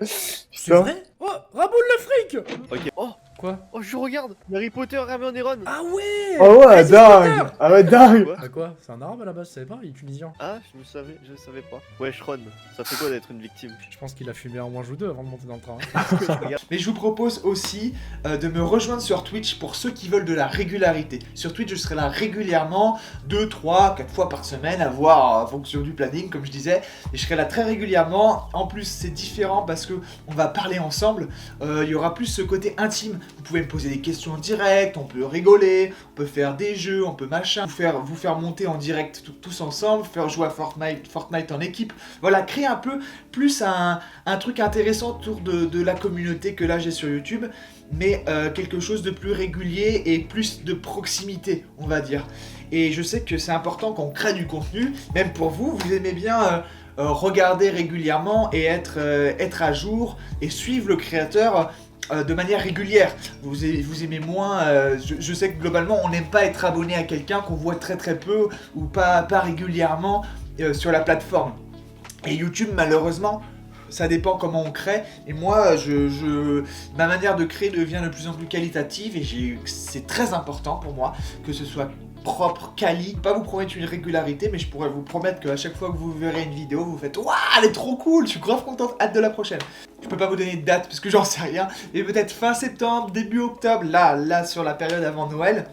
Speaker 12: C'est vrai? Oh, Raboule le fric.
Speaker 11: Ok. Oh.
Speaker 12: Quoi?
Speaker 11: Oh, je regarde. Harry Potter, Hermione et Ron.
Speaker 12: Ah ouais.
Speaker 2: Oh ouais,
Speaker 12: Vas-y,
Speaker 2: dingue.
Speaker 12: Potter.
Speaker 2: Ah ouais, dingue.
Speaker 11: Quoi?
Speaker 12: Bah quoi? C'est un arabe à la base, je savais pas, il est tunisien.
Speaker 11: Ah, je savais pas. Wesh Ron, ça fait quoi d'être une victime?
Speaker 12: Je pense qu'il a fumé un manche ou deux avant de monter dans le train.
Speaker 1: Mais je vous propose aussi de me rejoindre sur Twitch pour ceux qui veulent de la régularité. Sur Twitch, je serai là régulièrement, 2, 3, 4 fois par semaine, à voir en fonction du planning, comme je disais. Et je serai là très régulièrement. En plus, c'est différent parce que on va parler ensemble. Il y aura plus ce côté intime. Vous pouvez me poser des questions en direct, on peut rigoler, on peut faire des jeux, on peut machin, vous faire monter en direct tous ensemble, faire jouer à Fortnite en équipe. Voilà, créer un peu plus un truc intéressant autour de la communauté que là j'ai sur YouTube, mais quelque chose de plus régulier et plus de proximité, on va dire. Et je sais que c'est important qu'on crée du contenu, même pour vous, vous aimez bien regarder régulièrement et être à jour et suivre le créateur de manière régulière. Vous aimez moins, je sais que globalement on n'aime pas être abonné à quelqu'un qu'on voit très peu ou pas régulièrement sur la plateforme. Et YouTube malheureusement, ça dépend comment on crée, et moi ma manière de créer devient de plus en plus qualitative et c'est très important pour moi que ce soit propre, quali, pas vous promettre une régularité, mais je pourrais vous promettre qu'à chaque fois que vous verrez une vidéo, vous faites « Waouh, elle est trop cool, je suis grave contente, hâte de la prochaine ». Je peux pas vous donner de date parce que j'en sais rien, mais peut-être fin septembre, début octobre, là sur la période avant Noël.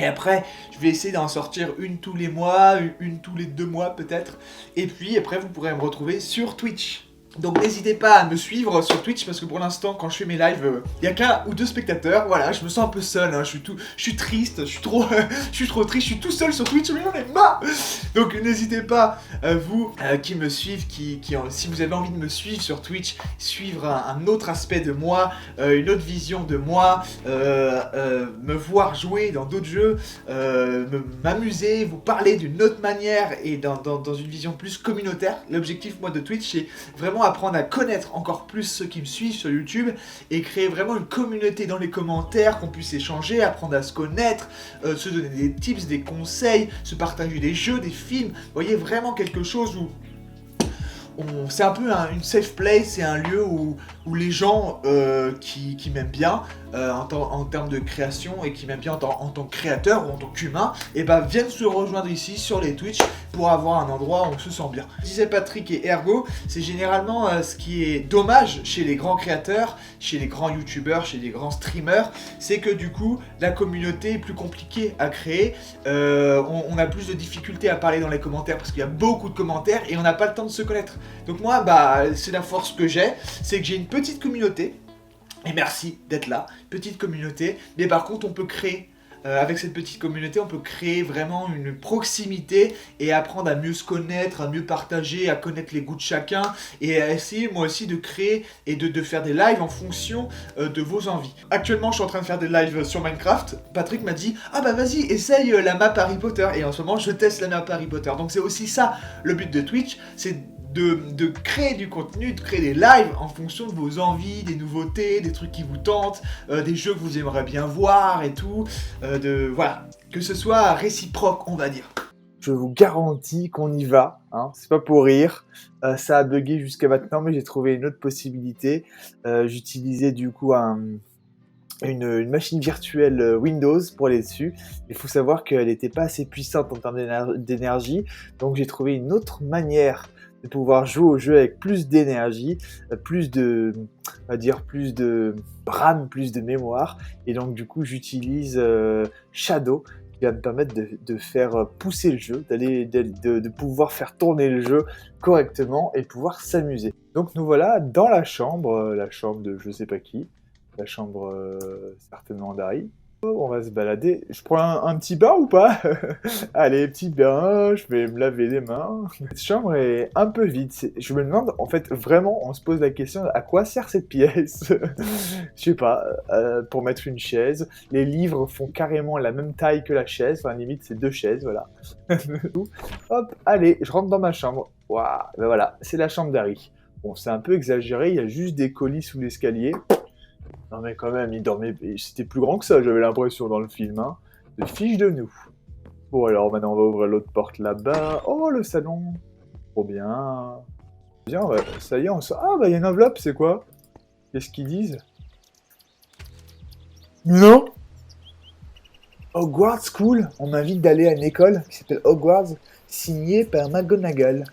Speaker 1: Et après, je vais essayer d'en sortir une tous les mois, une tous les 2 mois peut-être. Et puis après, vous pourrez me retrouver sur Twitch. Donc n'hésitez pas à me suivre sur Twitch parce que pour l'instant quand je fais mes lives, il n'y a qu'un ou 2 spectateurs, voilà, je me sens un peu seul, hein, je suis triste, je suis trop triste, je suis tout seul sur Twitch, mais j'en ai marre. Donc n'hésitez pas, vous qui me suivez, si vous avez envie de me suivre sur Twitch, suivre un autre aspect de moi, une autre vision de moi, me voir jouer dans d'autres jeux, m'amuser, vous parler d'une autre manière et dans une vision plus communautaire. L'objectif moi de Twitch c'est vraiment apprendre à connaître encore plus ceux qui me suivent sur YouTube et créer vraiment une communauté dans les commentaires, qu'on puisse échanger, apprendre à se connaître, se donner des tips, des conseils, se partager des jeux, des films. Vous voyez, vraiment quelque chose où c'est un peu une safe place, c'est un lieu où les gens qui m'aiment bien en termes de création et qui m'aiment bien en tant que créateur ou en tant qu'humain, et viennent se rejoindre ici sur les Twitch pour avoir un endroit où on se sent bien. Disait Patrick et Ergo, c'est généralement ce qui est dommage chez les grands créateurs, chez les grands youtubeurs, chez les grands streamers, c'est que du coup la communauté est plus compliquée à créer, on a plus de difficultés à parler dans les commentaires parce qu'il y a beaucoup de commentaires et on n'a pas le temps de se connaître. Donc moi, c'est la force que j'ai, c'est que j'ai une petite communauté, et merci d'être là, petite communauté, mais par contre on peut créer avec cette petite communauté, on peut créer vraiment une proximité et apprendre à mieux se connaître, à mieux partager, à connaître les goûts de chacun et à essayer moi aussi de créer et de faire des lives en fonction de vos envies. Actuellement, je suis en train de faire des lives sur Minecraft. Patrick m'a dit « Ah bah vas-y, essaye la map Harry Potter » et en ce moment, je teste la map Harry Potter. Donc c'est aussi ça le but de Twitch, c'est de créer du contenu, de créer des lives en fonction de vos envies, des nouveautés, des trucs qui vous tentent, des jeux que vous aimeriez bien voir et tout, voilà, que ce soit réciproque, on va dire.
Speaker 2: Je vous garantis qu'on y va, hein. C'est pas pour rire, ça a bugué jusqu'à maintenant, mais j'ai trouvé une autre possibilité. J'utilisais du coup une machine virtuelle Windows pour aller dessus. Il faut savoir qu'elle n'était pas assez puissante en termes d'énergie, donc j'ai trouvé une autre manière de pouvoir jouer au jeu avec plus d'énergie, plus de RAM, plus de mémoire, et donc du coup j'utilise Shadow, qui va me permettre de faire pousser le jeu, de pouvoir faire tourner le jeu correctement et pouvoir s'amuser. Donc nous voilà dans la chambre de je sais pas qui, la chambre certainement d'Harry. On va se balader. Je prends un petit bain ou pas? Allez, petit bain, je vais me laver les mains. Cette chambre est un peu vide. Je me demande, en fait, vraiment, on se pose la question, à quoi sert cette pièce? Je sais pas, pour mettre une chaise. Les livres font carrément la même taille que la chaise. Enfin, limite, c'est 2 chaises, voilà. Hop, allez, je rentre dans ma chambre. Waouh, ben voilà, c'est la chambre d'Harry. Bon, c'est un peu exagéré, il y a juste des colis sous l'escalier. Non mais quand même, il dormait... C'était plus grand que ça, j'avais l'impression dans le film, hein. De fiche de nous. Bon alors, maintenant on va ouvrir l'autre porte là-bas. Oh, le salon. Trop bien. Bien, ouais. Ça y est, on sort... Ah, bah il y a une enveloppe, c'est quoi? Qu'est-ce qu'ils disent? Non. Hogwarts School. On m'invite d'aller à une école qui s'appelle Hogwarts, signée par McGonagall.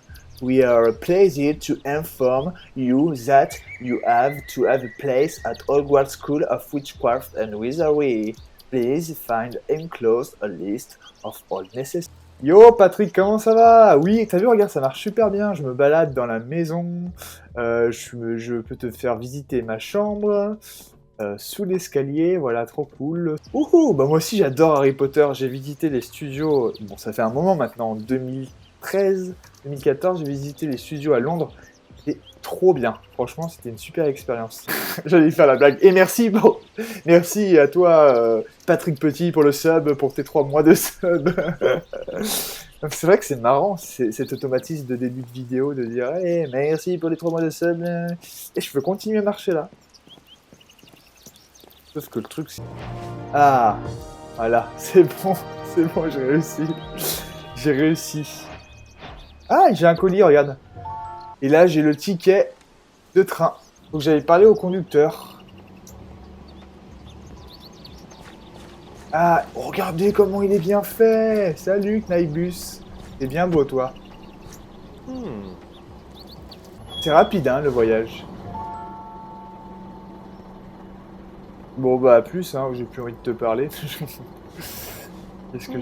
Speaker 2: We are pleased to inform you that you have to have a place at Hogwarts School of Witchcraft and Wizardry. Please find enclosed a list of all necessary. Yo Patrick, comment ça va? Oui, t'as vu, regarde, ça marche super bien. Je me balade dans la maison. Je peux te faire visiter ma chambre. Sous l'escalier, voilà, trop cool. Ouhou, bah moi aussi j'adore Harry Potter. J'ai visité les studios. Bon, ça fait un moment maintenant, en 2014, j'ai visité les studios à Londres. C'était trop bien. Franchement, c'était une super expérience. J'allais faire la blague. Et merci à toi, Patrick Petit, pour le sub, pour tes 3 mois de sub. Donc c'est vrai que c'est marrant, cet automatisme de début de vidéo, de dire hey, merci pour les 3 mois de sub. Et je peux continuer à marcher là. Sauf que le truc, c'est... Ah, voilà, c'est bon, j'ai réussi. J'ai réussi. Ah, j'ai un colis, regarde. Et là, j'ai le ticket de train. Donc j'avais parlé au conducteur. Ah, regardez comment il est bien fait. Salut, Knaibus. C'est bien beau, toi. C'est rapide, hein, le voyage. Bon, bah, à plus, hein, j'ai plus envie de te parler. Qu'est-ce que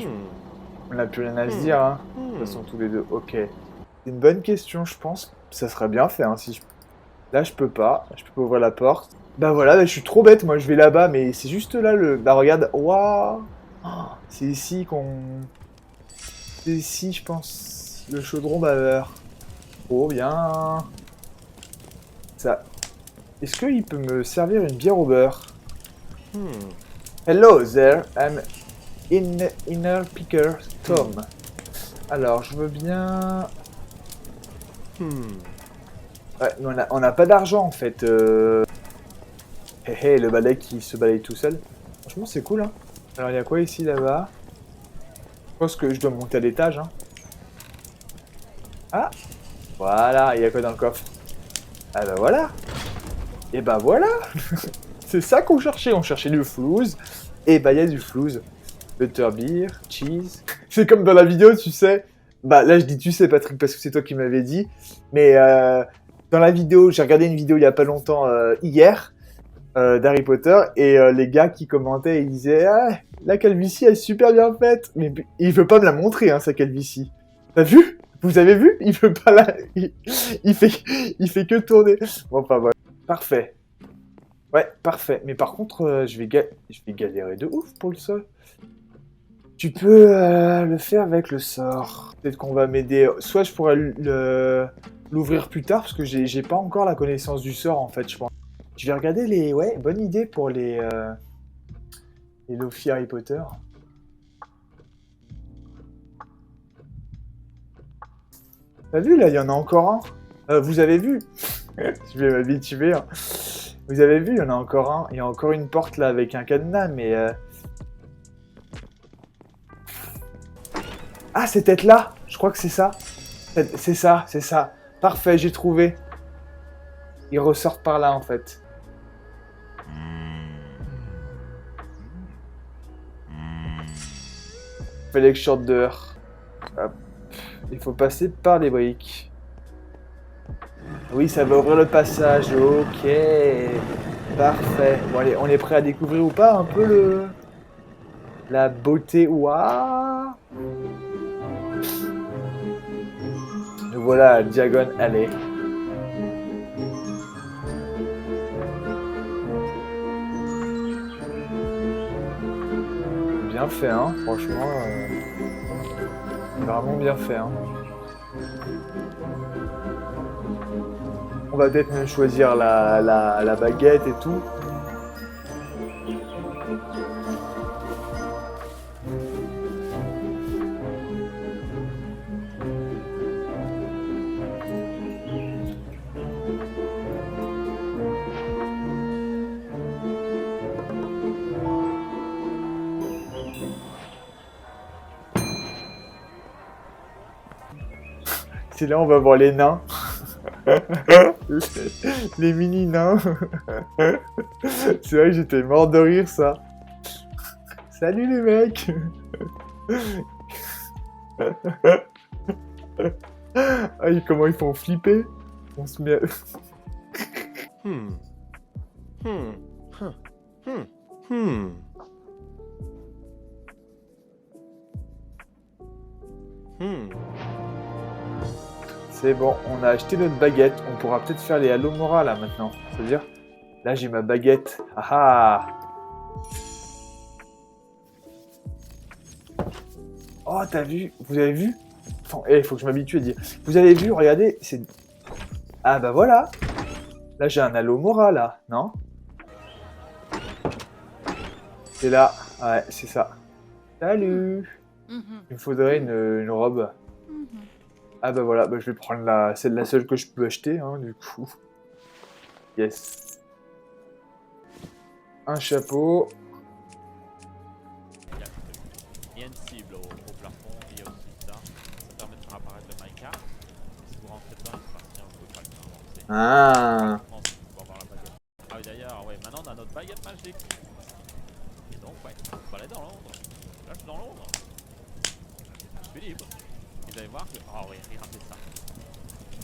Speaker 2: On n'a plus rien à se dire, hein. De toute façon, tous les deux, ok. C'est une bonne question, je pense. Ça serait bien fait, hein, si je... Là, je peux pas ouvrir la porte. Bah voilà, bah, je suis trop bête, moi, je vais là-bas, mais c'est juste là, le... Bah regarde, waouh, c'est ici qu'on... C'est ici, je pense, le chaudron baveur. Trop bien. Ça... Est-ce qu'il peut me servir une bière au beurre? Hello there, I'm Inner Picker Tom. Alors, je veux bien... Ouais, mais on n'a pas d'argent en fait. Le balai qui se balaye tout seul. Franchement, c'est cool, hein. Alors, il y a quoi ici, là-bas? Je pense que je dois monter à l'étage, hein. Ah, voilà, il y a quoi dans le coffre? Ah bah voilà. Et bah voilà. C'est ça qu'on cherchait, on cherchait du flouze. Et bah il y a du flouze. Butterbeer, cheese. C'est comme dans la vidéo, tu sais. Bah là je dis tu sais Patrick parce que c'est toi qui m'avais dit. Mais dans la vidéo, j'ai regardé une vidéo il y a pas longtemps, hier, d'Harry Potter. Et les gars qui commentaient, ils disaient ah, la calvitie elle est super bien faite. Mais il veut pas me la montrer, hein, sa calvitie. T'as vu? Vous avez vu? Il veut pas la... Il fait que tourner. Bon, enfin voilà. Parfait. Ouais, parfait. Mais par contre, je vais galérer de ouf pour le sol. Tu peux le faire avec le sort. Peut-être qu'on va m'aider. Soit je pourrais l'ouvrir plus tard, parce que j'ai pas encore la connaissance du sort, en fait, je pense. Je vais regarder les... Ouais, bonne idée pour les Lofi Harry Potter. T'as vu, là, il y en a encore un. Vous avez vu? Je vais m'habituer. Hein. Vous avez vu, il y en a encore un. Il y a encore une porte, là, avec un cadenas, mais... Ah, c'est peut-être là. Je crois que c'est ça. C'est ça, c'est ça. Parfait, j'ai trouvé. Ils ressortent par là, en fait. Fallait que je sorte dehors. Hop. Il faut passer par les briques. Oui, ça va ouvrir le passage. Ok. Parfait. Bon, allez, on est prêt à découvrir ou pas un peu la beauté. Waouh. Nous voilà à Diagon Alley. Bien fait, hein, franchement. Vraiment bien fait, hein. On va peut-être même choisir la baguette et tout. C'est là on va voir les nains. les mini nains. C'est vrai que j'étais mort de rire ça. Salut les mecs. Ah, comment ils font flipper. On se met... C'est bon, on a acheté notre baguette. On pourra peut-être faire les Alomora là maintenant. C'est-à-dire, là j'ai ma baguette. Ah ah. Oh, t'as vu? Vous avez vu? Attends, faut que je m'habitue à dire. Vous avez vu? Regardez, c'est... Ah bah voilà. Là j'ai un Alomora là, non? C'est là. Ouais, c'est ça. Salut. Il me faudrait une robe. Ah bah voilà, bah je vais prendre la... C'est la seule que je peux acheter, hein, du coup. Yes. Un chapeau.
Speaker 13: Il y a une cible au plafond et il y a aussi ça. Ça permet de faire apparaître le minecart. Si vous rentrez dedans, il se passe, vous pouvez pas le faire avancer.
Speaker 2: Ah.
Speaker 13: Ah oui d'ailleurs, ouais, maintenant on a notre baguette magique. Et donc ouais, on va aller dans Londres. Là je suis dans Londres. Je suis libre. Vous allez voir que... Oh oui, regardez ça.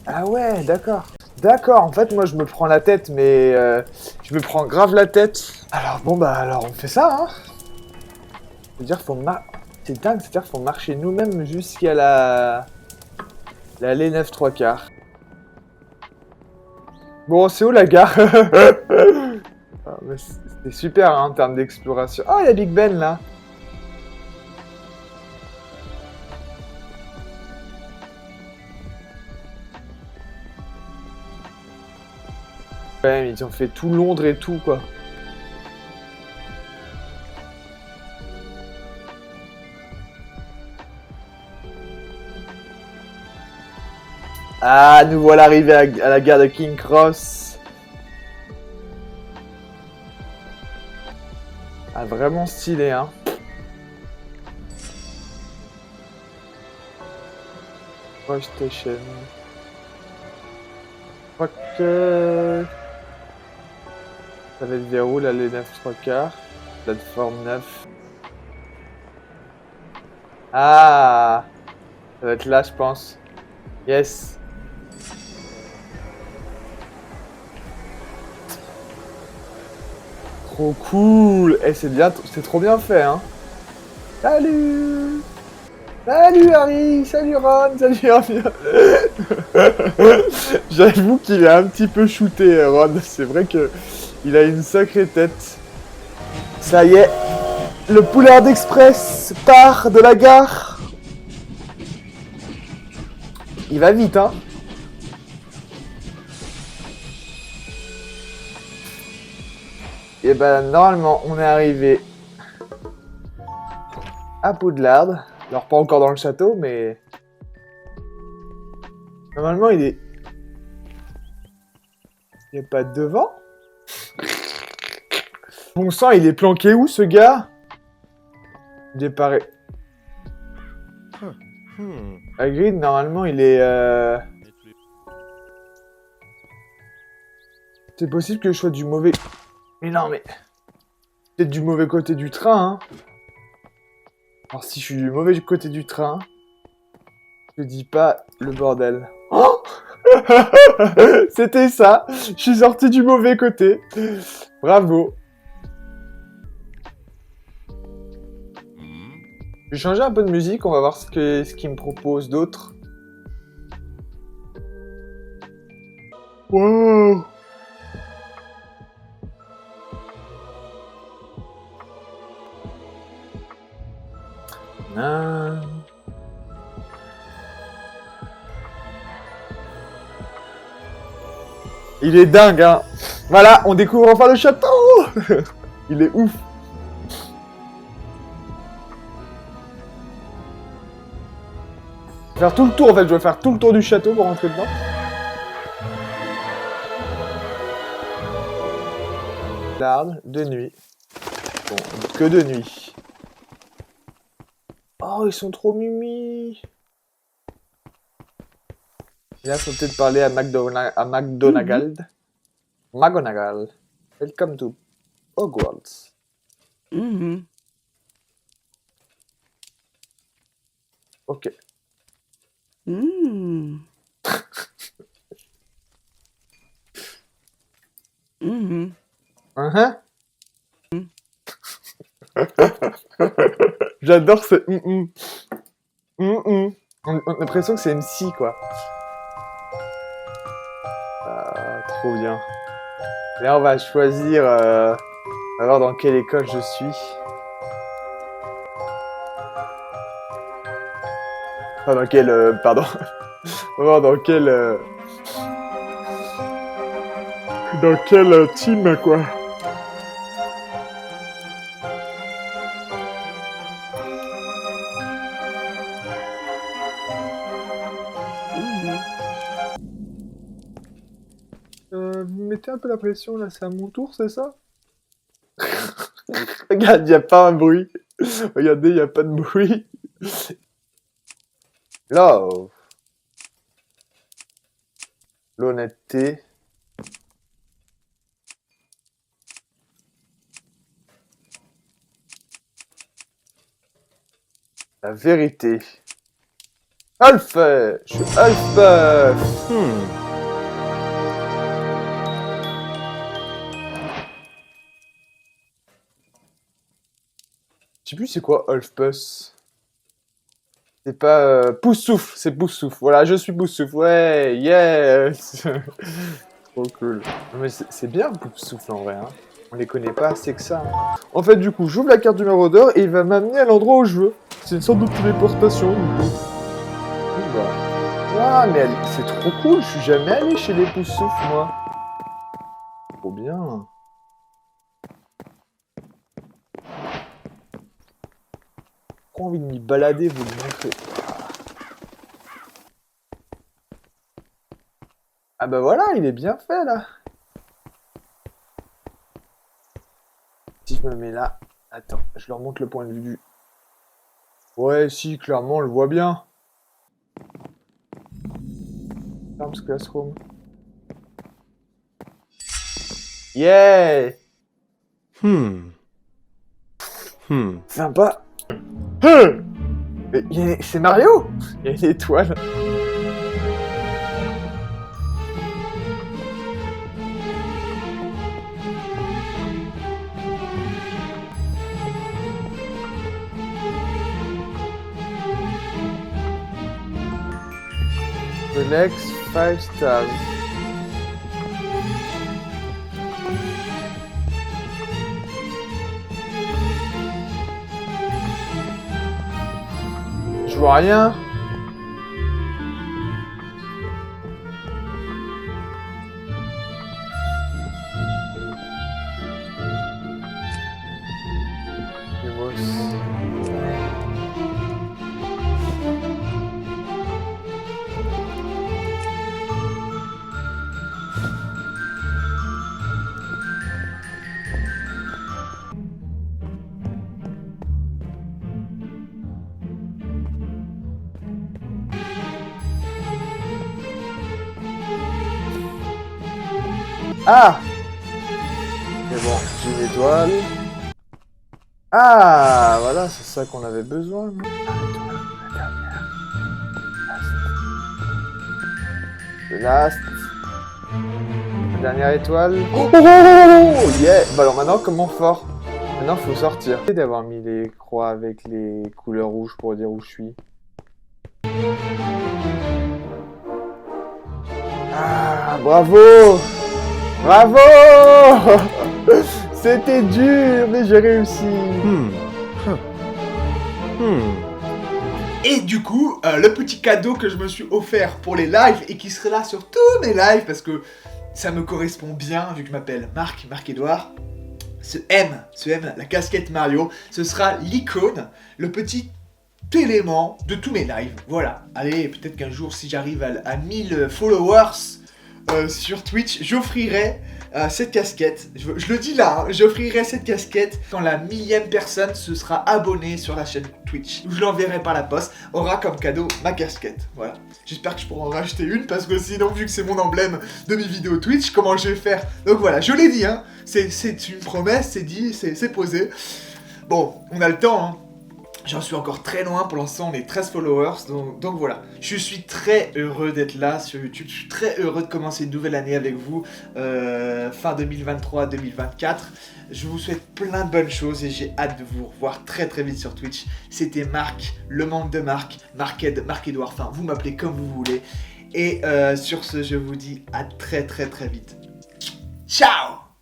Speaker 2: Ah ouais, d'accord. D'accord, en fait, moi, je me prends la tête, mais... je me prends grave la tête. Alors, bon, bah, alors, on fait ça, hein. C'est-à-dire, c'est dingue, c'est-à-dire, faut marcher nous-mêmes jusqu'à l'allée 9 3/4. Bon, c'est où, la gare? Ah, c'est super, hein, en termes d'exploration. Oh, il y a Big Ben, là. Ouais, ils ont fait tout Londres et tout, quoi. Ah, nous voilà arrivés à la gare de King Cross. Ah, vraiment stylé, hein. Rush Station. Je crois que... Ça va être vers où, l'allée 9 3/4? Plateforme 9. Ah! Ça va être là, je pense. Yes! Trop cool! Eh, c'est bien, c'est trop bien fait, hein! Salut! Salut Harry! Salut Ron! Salut Hermione! J'avoue qu'il est un petit peu shooté, Ron. C'est vrai que il a une sacrée tête. Ça y est! Le Poulard Express part de la gare. Il va vite, hein. Et ben normalement on est arrivé à Poudlard. Alors pas encore dans le château, mais normalement il est... Il n'y a pas devant. Bon sang, il est planqué où ce gars? Déparé. Hagrid, normalement il est... C'est possible que je sois du mauvais... Mais non, mais... Peut-être du mauvais côté du train, hein. Alors si je suis du mauvais côté du train, je dis pas le bordel. Oh c'était ça. Je suis sorti du mauvais côté. Bravo. Je vais changer un peu de musique, on va voir ce qu'il me propose d'autre. Wow. Non. Il est dingue, hein. Voilà, on découvre enfin le château. Il est ouf. Je vais faire tout le tour, en fait. Je dois faire tout le tour du château pour rentrer dedans. Garde, de nuit. Bon, que de nuit. Oh, ils sont trop mimi. Là, faut peut-être parler à McGonagall. McGonagall. Welcome to Hogwarts. Ok. J'adore ce On a l'impression que c'est MC, quoi. Trop bien. Là, on va choisir... on va voir dans quelle école je suis. Enfin, dans quelle... pardon. On va voir dans quelle... Dans quelle team, quoi. Vous mettez un peu la pression, là, c'est à mon tour, c'est ça? Regarde, il n'y a pas un bruit. Regardez, il n'y a pas de bruit. Love. L'honnêteté. La vérité. Alph! Je suis Alph! Je sais plus c'est quoi Ulfpuss. C'est pas Poussoufle, c'est Poussoufle. Voilà, je suis Poussoufle. Ouais, yes. Trop cool. Non, mais c'est bien Poussoufle en vrai. Hein. On les connaît pas assez que ça. Hein. En fait, du coup, j'ouvre la carte du maraudeur et il va m'amener à l'endroit où je veux. C'est une sorte de téléportation. Ah, mais c'est trop cool. Je suis jamais allé chez les Poussoufles, moi. Trop bien. Envie de m'y balader, vous le montrer. Ah bah voilà, il est bien fait là. Si je me mets là, attends, je leur montre le point de vue du... Ouais, si, clairement, on le voit bien. Arms Classroom. Yeah. Sympa. Mais c'est Mario! Il y a une étoile. Relax 5 stars. vois rien. Ah! C'est bon, j'ai une étoile. Ah, voilà, c'est ça qu'on avait besoin. Le last. La dernière étoile. Oh, oh, oh, oh, yeah! Bah alors maintenant, comment fort? Maintenant, faut sortir. J'ai d'avoir mis les croix avec les couleurs rouges pour dire où je suis. Ah, bravo! Bravo! C'était dur, mais j'ai réussi.
Speaker 1: Et du coup, le petit cadeau que je me suis offert pour les lives et qui serait là sur tous mes lives parce que ça me correspond bien vu que je m'appelle Marc-Edouard. Ce M, la casquette Mario, ce sera l'icône, le petit élément de tous mes lives. Voilà. Allez, peut-être qu'un jour, si j'arrive à 1000 followers sur Twitch, j'offrirai cette casquette. Je le dis là, hein, j'offrirai cette casquette quand la 1000e personne se sera abonnée sur la chaîne Twitch. Je l'enverrai par la poste, aura comme cadeau ma casquette. Voilà. J'espère que je pourrai en racheter une parce que sinon, vu que c'est mon emblème de mes vidéos Twitch, comment je vais faire? Donc voilà, je l'ai dit, hein. C'est une promesse, c'est dit, c'est posé. Bon, on a le temps, hein. J'en suis encore très loin, pour l'instant on est 13 followers, donc voilà. Je suis très heureux d'être là sur YouTube, je suis très heureux de commencer une nouvelle année avec vous, fin 2023-2024. Je vous souhaite plein de bonnes choses et j'ai hâte de vous revoir très vite sur Twitch. C'était Marc, le membre de Marc, Marc-Edouard, enfin vous m'appelez comme vous voulez. Et sur ce, je vous dis à très vite. Ciao!